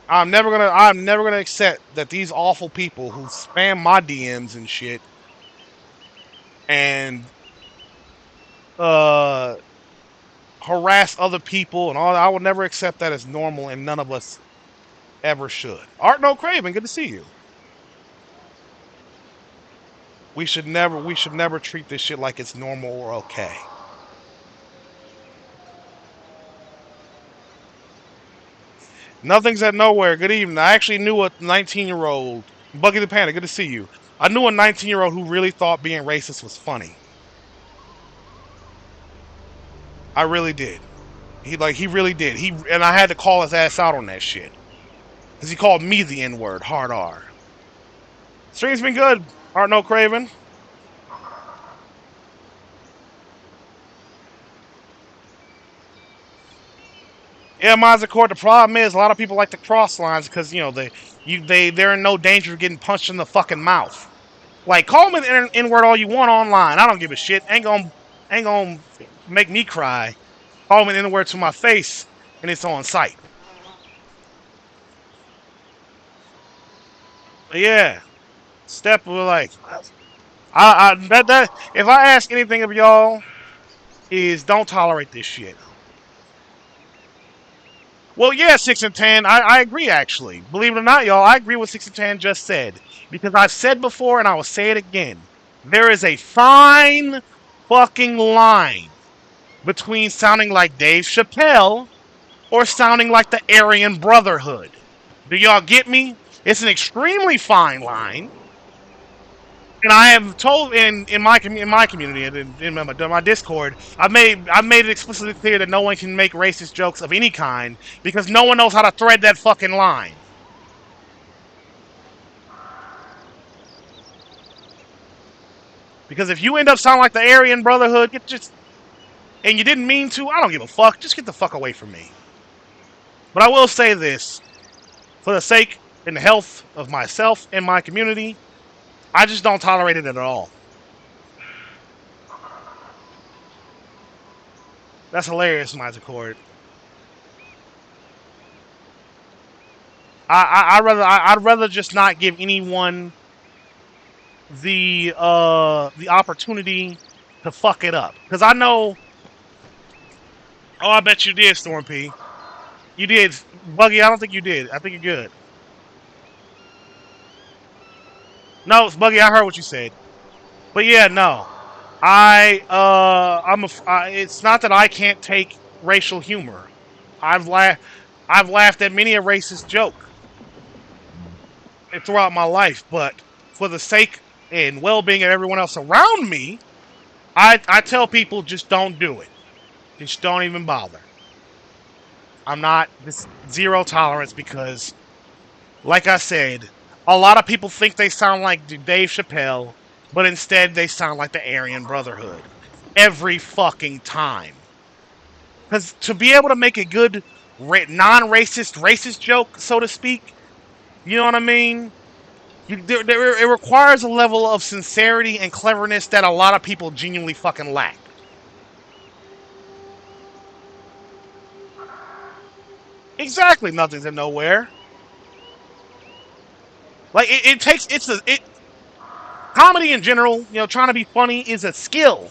I'm never gonna accept that these awful people who spam my DMs and shit and harass other people and all that. I will never accept that as normal, and none of us ever should. Art No Craven, good to see you. We should never treat this shit like it's normal or okay. Nothing's at nowhere. Good evening. I actually knew a 19-year-old, Buggy the Panda, good to see you. I knew a 19-year-old who really thought being racist was funny. I really did. He really did. And I had to call his ass out on that shit. Because he called me the N-word, hard R. Stream's been good, Art No Craven. Yeah, Mazakort, the problem is a lot of people like to cross lines because, you know, they're in no danger of getting punched in the fucking mouth. Like, call me the N-word all you want online. I don't give a shit. Ain't gonna make me cry. Call me the N-word to my face, and it's on site. But yeah, step with like, if I ask anything of y'all, is don't tolerate this shit. Well, yeah, 6 and 10. I agree, actually. Believe it or not, y'all, I agree with 6 and 10 just said. Because I've said before, and I will say it again. There is a fine fucking line between sounding like Dave Chappelle or sounding like the Aryan Brotherhood. Do y'all get me? It's an extremely fine line. And I have told in my community and in my Discord, I've made it explicitly clear that no one can make racist jokes of any kind because no one knows how to thread that fucking line. Because if you end up sounding like the Aryan Brotherhood, and you didn't mean to, I don't give a fuck. Just get the fuck away from me. But I will say this, for the sake and the health of myself and my community, I just don't tolerate it at all. That's hilarious, Misercord. I'd rather just not give anyone the opportunity to fuck it up. Because I know. Oh, I bet you did, Storm P. You did, Buggy. I don't think you did. I think you're good. No, it's Buggy. I heard what you said. But yeah, no. It's not that I can't take racial humor. I've laughed. I've laughed at many a racist joke throughout my life, but for the sake and well-being of everyone else around me, I tell people just don't do it. Just don't even bother. I'm not this zero tolerance because, like I said, a lot of people think they sound like Dave Chappelle, but instead they sound like the Aryan Brotherhood every fucking time. Because to be able to make a good non-racist racist joke, so to speak, you know what I mean? It requires a level of sincerity and cleverness that a lot of people genuinely fucking lack. Exactly, nothing's in nowhere. Like it takes comedy in general, you know, trying to be funny is a skill.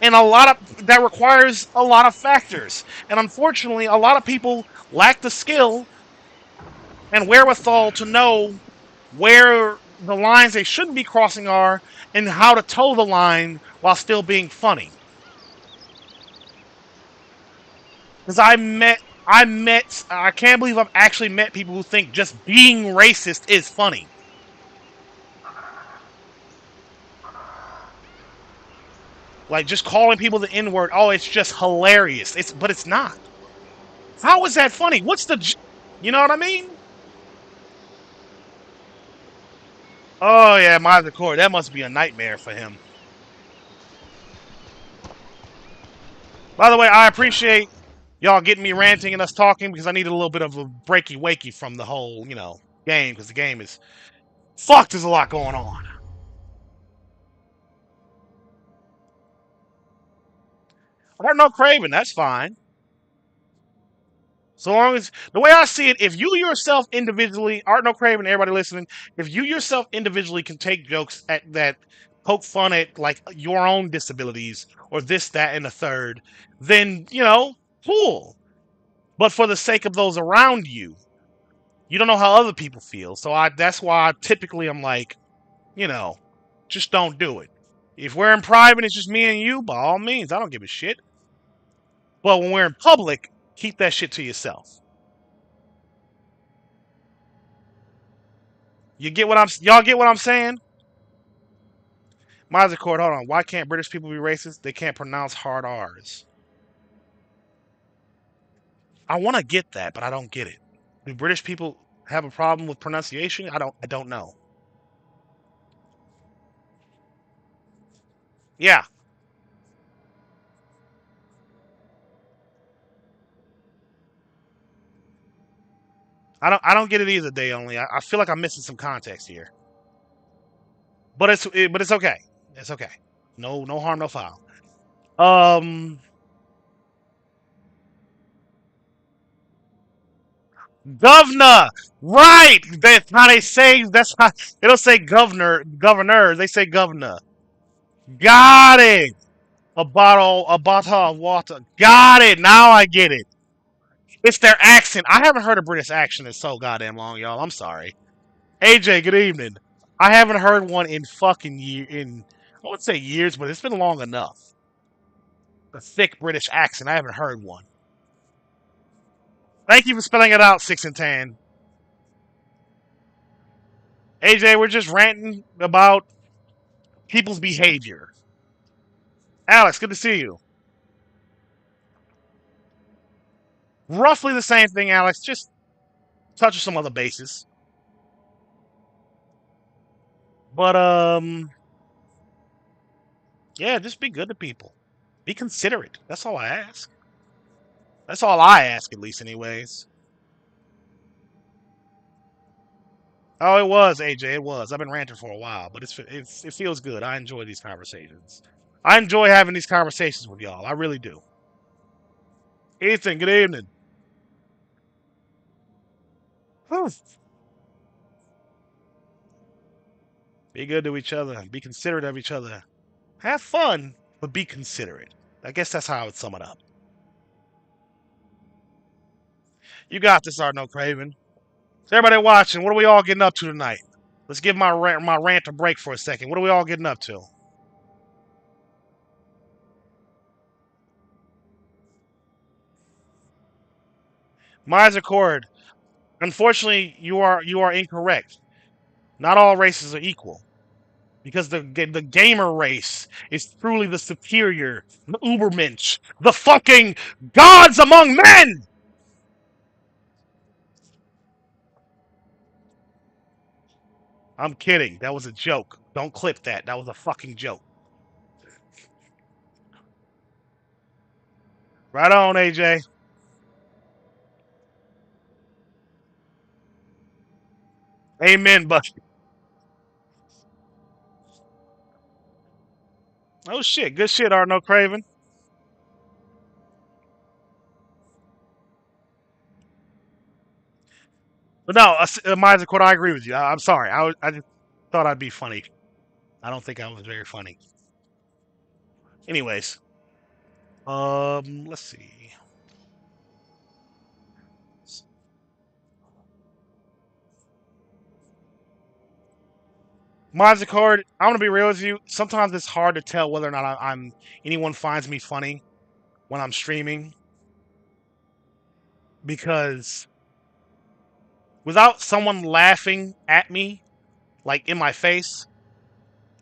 And a lot of that requires a lot of factors. And unfortunately, a lot of people lack the skill and wherewithal to know where the lines they shouldn't be crossing are and how to toe the line while still being funny. Because I can't believe I've actually met people who think just being racist is funny. Like just calling people the N-word, oh, it's just hilarious. But it's not. How is that funny? You know what I mean? Oh yeah, Miser Core, that must be a nightmare for him. By the way, I appreciate y'all getting me ranting and us talking because I needed a little bit of a breaky wakey from the whole, game because the game is fucked. There's a lot going on. I don't know Craven. That's fine. So long as the way I see it, if you yourself individually, Art No Craven, everybody listening, if you yourself individually can take jokes that poke fun at like your own disabilities or this, that, and the third, then cool. But for the sake of those around you, you don't know how other people feel. So that's why I'm like, just don't do it. If we're in private, it's just me and you, by all means, I don't give a shit. But when we're in public, keep that shit to yourself. Y'all get what I'm saying? Miser Court, hold on. Why can't British people be racist? They can't pronounce hard R's. I want to get that, but I don't get it. Do British people have a problem with pronunciation? I don't know. Yeah. I don't get it either, Day Only. I feel like I'm missing some context here. But it's okay. It's okay. No harm, no foul. Governor, right? That's how they say. That's how they don't say governor. They say governor. Got it. A bottle of water. Got it. Now I get it. It's their accent. I haven't heard a British accent in so goddamn long, y'all. I'm sorry. AJ, good evening. I haven't heard one in fucking I would say years, but it's been long enough. A thick British accent. I haven't heard one. Thank you for spelling it out, 6 and 10. AJ, we're just ranting about people's behavior. Alex, good to see you. Roughly the same thing, Alex. Just touch some other bases. But yeah, just be good to people. Be considerate. That's all I ask. That's all I ask, at least, anyways. Oh, it was AJ. It was. I've been ranting for a while, but it feels good. I enjoy these conversations. I enjoy having these conversations with y'all. I really do. Ethan, good evening. Whew. Be good to each other. Be considerate of each other. Have fun, but be considerate. I guess that's how I would sum it up. You got this, Arno Craven. So everybody watching, what are we all getting up to tonight? Let's give my rant a break for a second. What are we all getting up to? Miser Cord, unfortunately, you are incorrect. Not all races are equal. Because the gamer race is truly the superior, the Ubermensch, the fucking gods among men! I'm kidding. That was a joke. Don't clip that. That was a fucking joke. Right on, AJ. Amen, Bucky. Oh shit. Good shit, Arno Craven. But no, Miser Cord, I agree with you. I'm sorry. I just thought I'd be funny. I don't think I was very funny. Anyways. Let's see. Miser Cord, I'm gonna be real with you. Sometimes it's hard to tell whether or not anyone finds me funny when I'm streaming. Because without someone laughing at me, like in my face,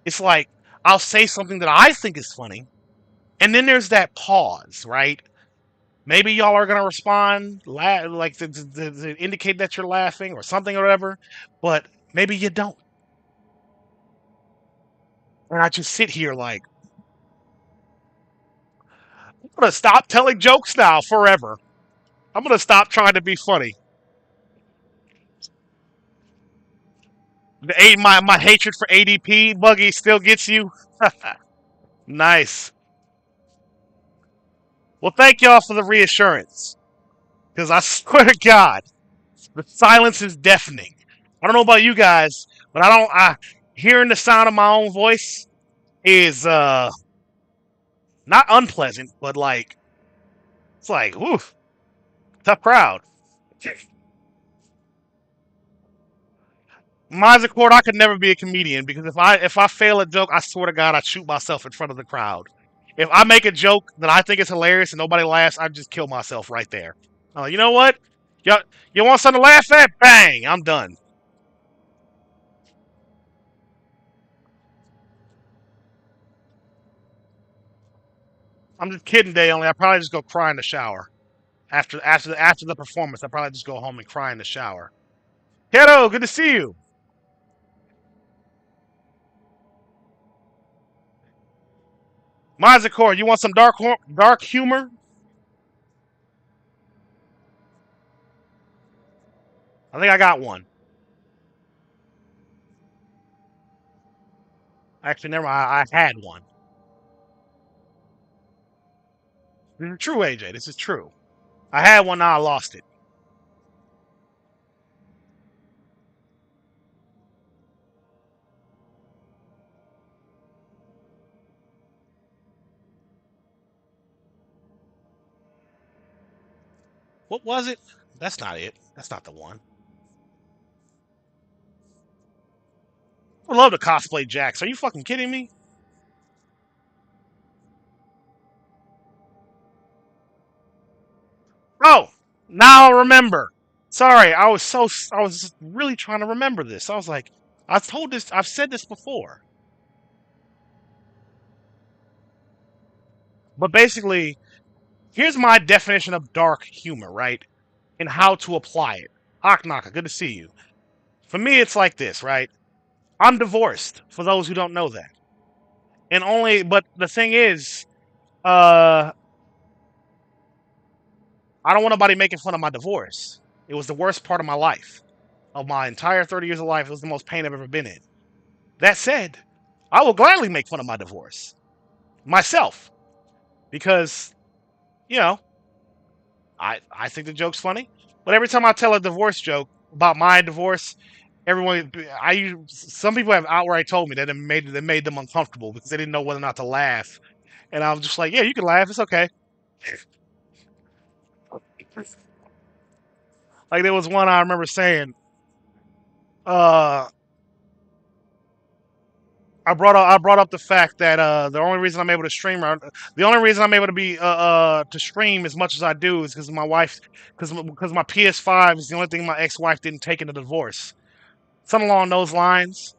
it's like I'll say something that I think is funny, and then there's that pause, right? Maybe y'all are gonna respond, like to indicate that you're laughing or something or whatever, but maybe you don't. And I just sit here like, I'm gonna stop telling jokes now forever. I'm gonna stop trying to be funny. My hatred for ADP Buggy still gets you. Nice. Well, thank y'all for the reassurance. Because I swear to God, the silence is deafening. I don't know about you guys, but hearing the sound of my own voice is not unpleasant, but like it's like, oof, tough crowd. Mine's a court, I could never be a comedian because if I fail a joke, I swear to God, I shoot myself in front of the crowd. If I make a joke that I think is hilarious and nobody laughs, I just kill myself right there. You know what? You want something to laugh at? Bang! I'm done. I'm just kidding, Day Only. I probably just go cry in the shower after the performance. I probably just go home and cry in the shower. Kiddo, good to see you. Mazakor, you want some dark humor? I think I got one. Actually, never mind. I had one. This is true, AJ. This is true. I had one, now I lost it. What was it? That's not it. That's not the one. I love to cosplay Jax. Are you fucking kidding me? Oh, now I remember. Sorry, I was really trying to remember this. I was like, I've said this before. But basically, here's my definition of dark humor, right? And how to apply it. Aknaka, good to see you. For me, it's like this, right? I'm divorced, for those who don't know that. But the thing is, I don't want nobody making fun of my divorce. It was the worst part of my life. Of my entire 30 years of life, it was the most pain I've ever been in. That said, I will gladly make fun of my divorce. Myself. Because, you know, I think the joke's funny, but every time I tell a divorce joke about my divorce, everyone some people have outright told me that it made them uncomfortable because they didn't know whether or not to laugh, and I was just like, yeah, you can laugh, it's okay. Like there was one I remember saying, uh, I brought up the fact that the only reason I'm able to stream, the only reason I'm able to be to stream as much as I do is because my wife, because my PS5 is the only thing my ex-wife didn't take in the divorce, something along those lines.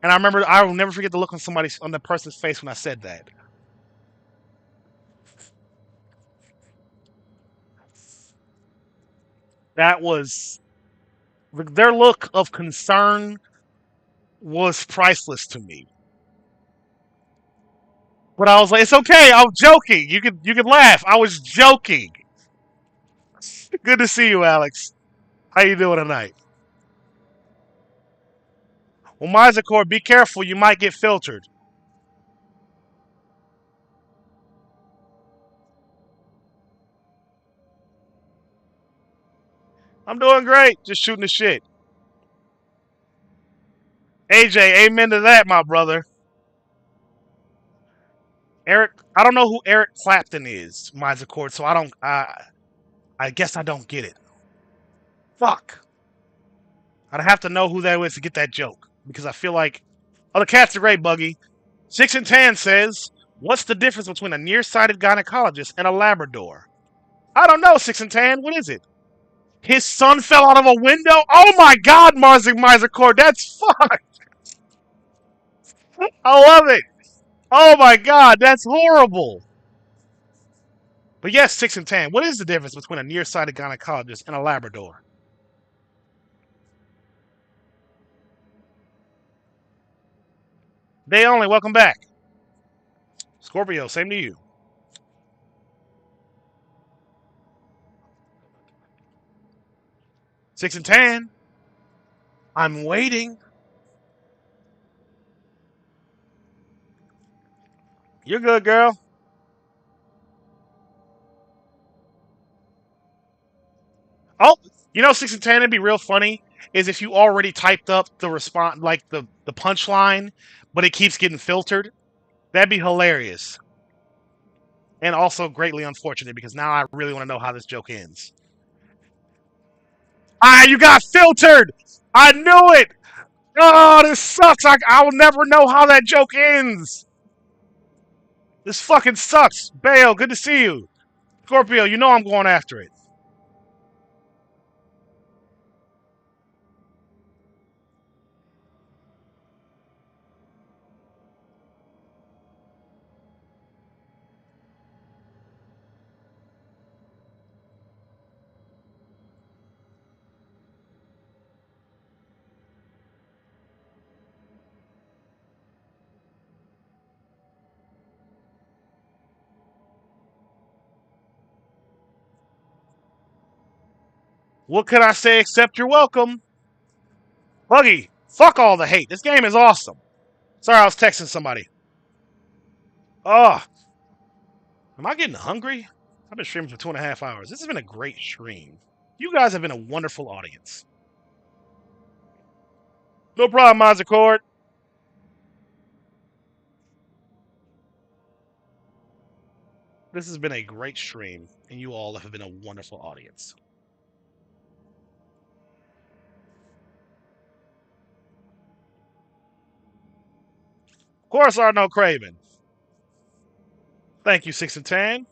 And I will never forget the look on the person's face when I said that. That was their look of concern was priceless to me. But I was like, it's okay. I'm joking. You could laugh. I was joking. Good to see you, Alex. How you doing tonight? Well, Misercore, be careful. You might get filtered. I'm doing great. Just shooting the shit. AJ, amen to that, my brother. Eric, I don't know who Eric Clapton is, Misercore, so I guess I don't get it. Fuck. I'd have to know who that is to get that joke. Because I feel like, oh, the cats are great, Buggy. 6 and 10 says, what's the difference between a nearsighted gynecologist and a Labrador? I don't know, 6 and 10. What is it? His son fell out of a window? Oh my god, Misercore, that's fucked. I love it. Oh my god, that's horrible. But yes, 6 and 10. What is the difference between a nearsighted gynecologist and a Labrador? Day only, welcome back. Scorpio, same to you. 6 and 10. I'm waiting. You're good, girl. Oh, 6 and 10, it'd be real funny is if you already typed up the response, like the punchline, but it keeps getting filtered. That'd be hilarious. And also greatly unfortunate because now I really want to know how this joke ends. Ah, you got filtered! I knew it! Oh, this sucks. I will never know how that joke ends. This fucking sucks. Bayo, good to see you. Scorpio, you know I'm going after it. What could I say except you're welcome? Buggy, fuck all the hate. This game is awesome. Sorry, I was texting somebody. Oh, am I getting hungry? I've been streaming for 2.5 hours. This has been a great stream. You guys have been a wonderful audience. No problem, Mazacord. This has been a great stream, and you all have been a wonderful audience. Of course, Arno Craven. Thank you, 6 and 10.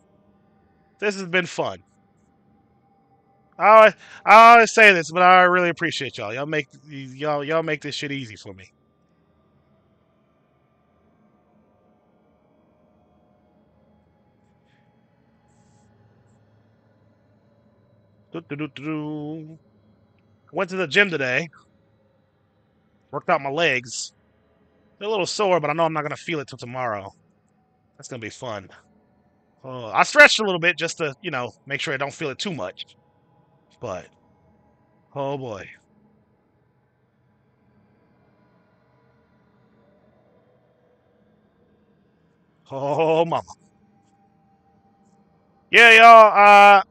This has been fun. I always say this, but I really appreciate y'all. Y'all make this shit easy for me. Went to the gym today. Worked out my legs. They're a little sore, but I know I'm not gonna feel it till tomorrow. That's gonna be fun. I stretched a little bit just to, make sure I don't feel it too much. But, oh boy. Oh, mama. Yeah, y'all.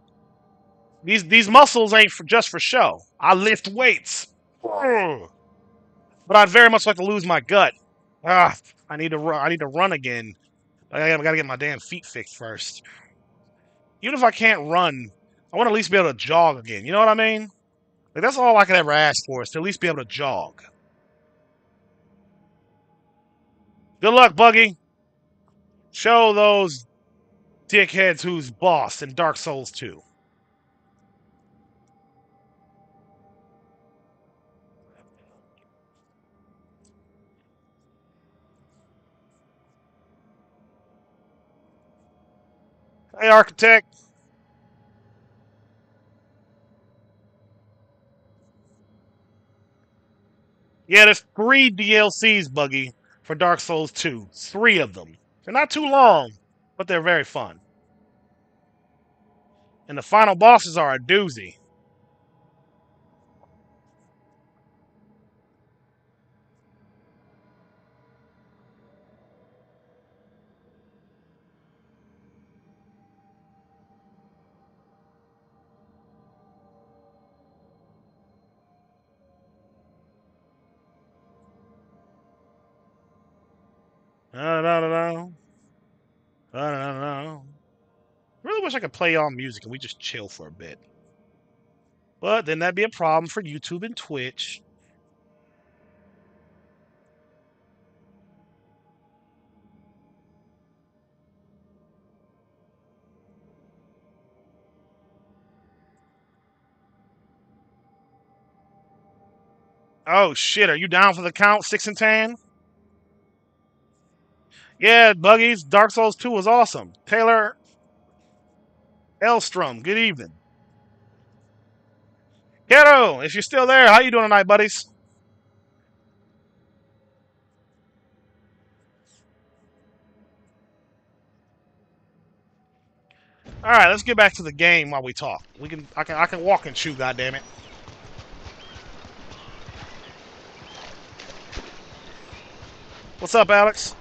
These muscles ain't just for show. I lift weights. Ugh. But I'd very much like to lose my gut. Ah, I need to run. I need to run again. I gotta get my damn feet fixed first. Even if I can't run, I want to at least be able to jog again. You know what I mean? Like, that's all I could ever ask for, is to at least be able to jog. Good luck, Buggy. Show those dickheads who's boss in Dark Souls 2. Hey, Architect. Yeah, there's 3 DLCs, Buggy, for Dark Souls 2. 3 of them. They're not too long, but they're very fun. And the final bosses are a doozy. I don't know. Really wish I could play all music and we just chill for a bit. But then that'd be a problem for YouTube and Twitch. Oh shit, are you down for the count, 6 and 10? Yeah, Buggies, Dark Souls 2 was awesome. Taylor Elstrom, good evening. Kiddo, if you're still there, how you doing tonight, buddies? All right, let's get back to the game while we talk. I can walk and chew, goddammit. What's up, Alex?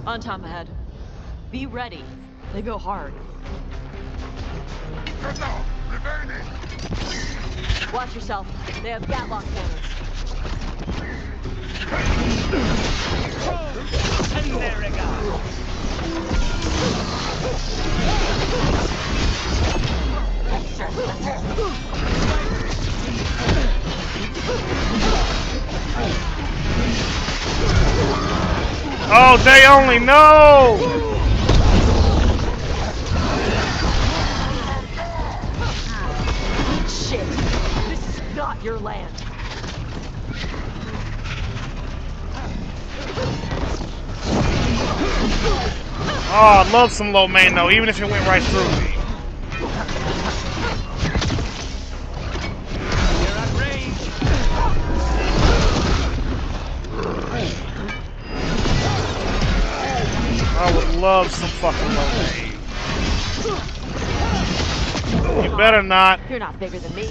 On top ahead. Be ready. They go hard. Watch yourself. They have gatlock cannons. And there we go. Oh, they only know! Shit. This is not your land. Oh, I love some low main though, even if it went right through me. You're at range. I would love some fucking low main. You better not. You're not bigger than me.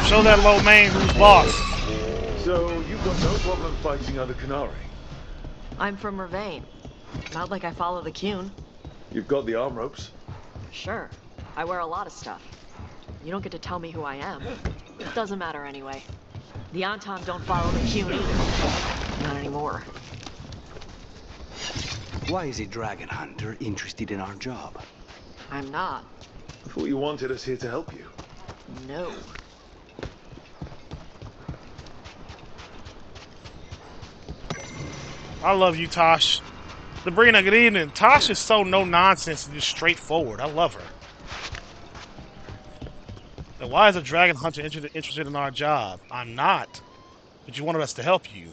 Show that low main who's boss. So, you've got no problem fighting other Canary? I'm from Ravane. Not like I follow the Cune. You've got the arm ropes? Sure. I wear a lot of stuff. You don't get to tell me who I am. It doesn't matter anyway. The Anton don't follow the Cune either. Not anymore. Why is a dragon hunter interested in our job? I'm not. I thought you wanted us here to help you. No. I love you, Tosh. Sabrina, good evening. Tosh is so no nonsense and just straightforward. I love her. And why is a dragon hunter interested in our job? I'm not. But you wanted us to help you.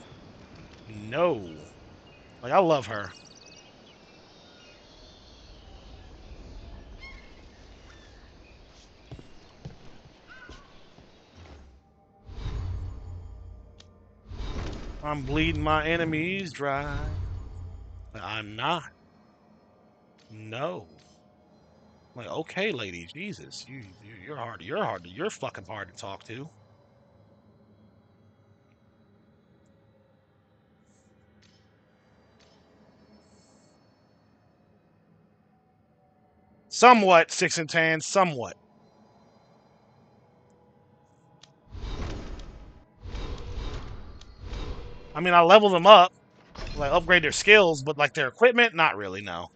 No. Like, I love her. I'm bleeding my enemies dry. I'm not. No. Like, okay, lady, Jesus, you're fucking hard to talk to. Somewhat 6 and 10, somewhat. I mean, I level them up, like upgrade their skills, but like their equipment, not really. No.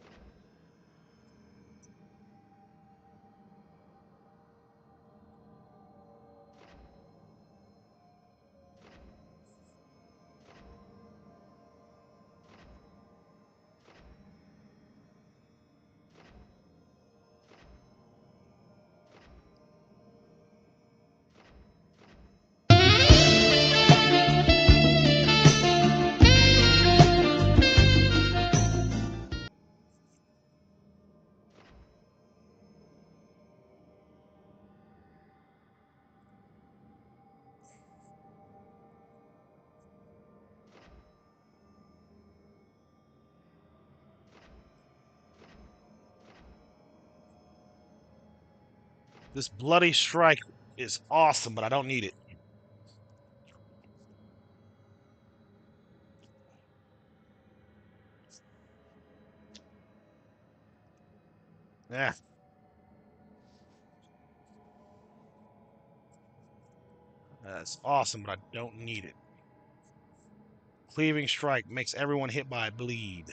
This bloody strike is awesome, but I don't need it. Yeah. That's awesome, but I don't need it. Cleaving strike makes everyone hit by bleed.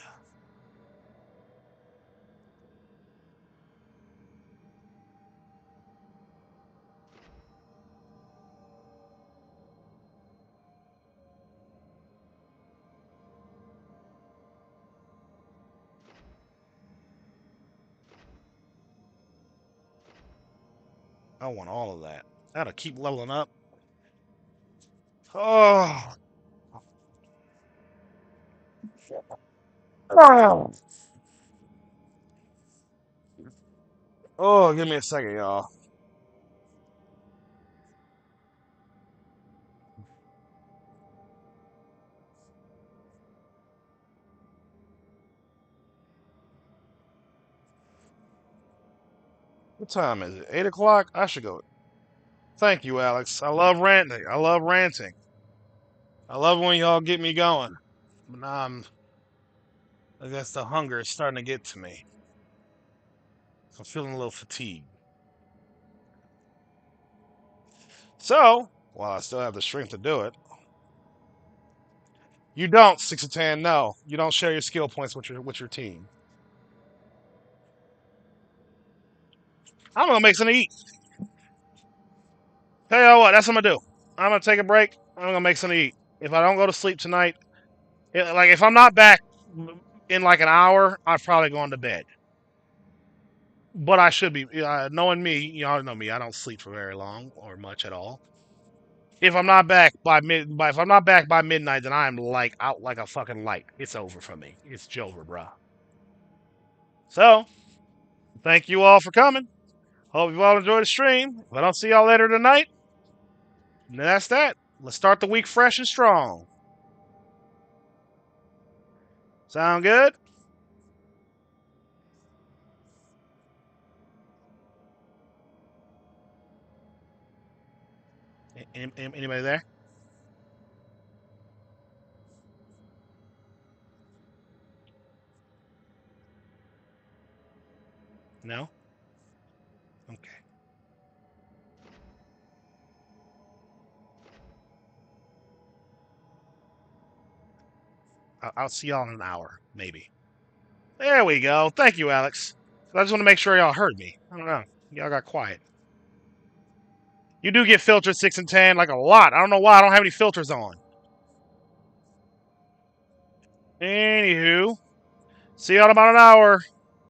I want all of that. I gotta keep leveling up. Oh. Oh, give me a second, y'all. What time is it? 8 o'clock? I should go. Thank you, Alex. I love ranting. I love ranting. I love when y'all get me going. But now I guess the hunger is starting to get to me. I'm feeling a little fatigued. So, while I still have the strength to do it, you don't 6 of 10. No, you don't share your skill points with your team. I'm gonna make something to eat. Tell you what, that's what I'm gonna do. I'm gonna take a break. I'm gonna make something to eat. If I don't go to sleep tonight, like if I'm not back in like an hour, I'm probably going to bed. But I should be. Knowing me, y'all know me. I don't sleep for very long or much at all. If I'm not back if I'm not back by midnight, then I'm like out like a fucking light. It's over for me. It's over, bruh. So, thank you all for coming. Hope you all enjoyed the stream. If I don't see y'all later tonight, then that's that. Let's start the week fresh and strong. Sound good? Anybody there? No? Okay. I'll see y'all in an hour, maybe. There we go. Thank you, Alex. I just want to make sure y'all heard me. I don't know. Y'all got quiet. You do get filtered 6 and 10, like a lot. I don't know why I don't have any filters on. Anywho, see y'all in about an hour.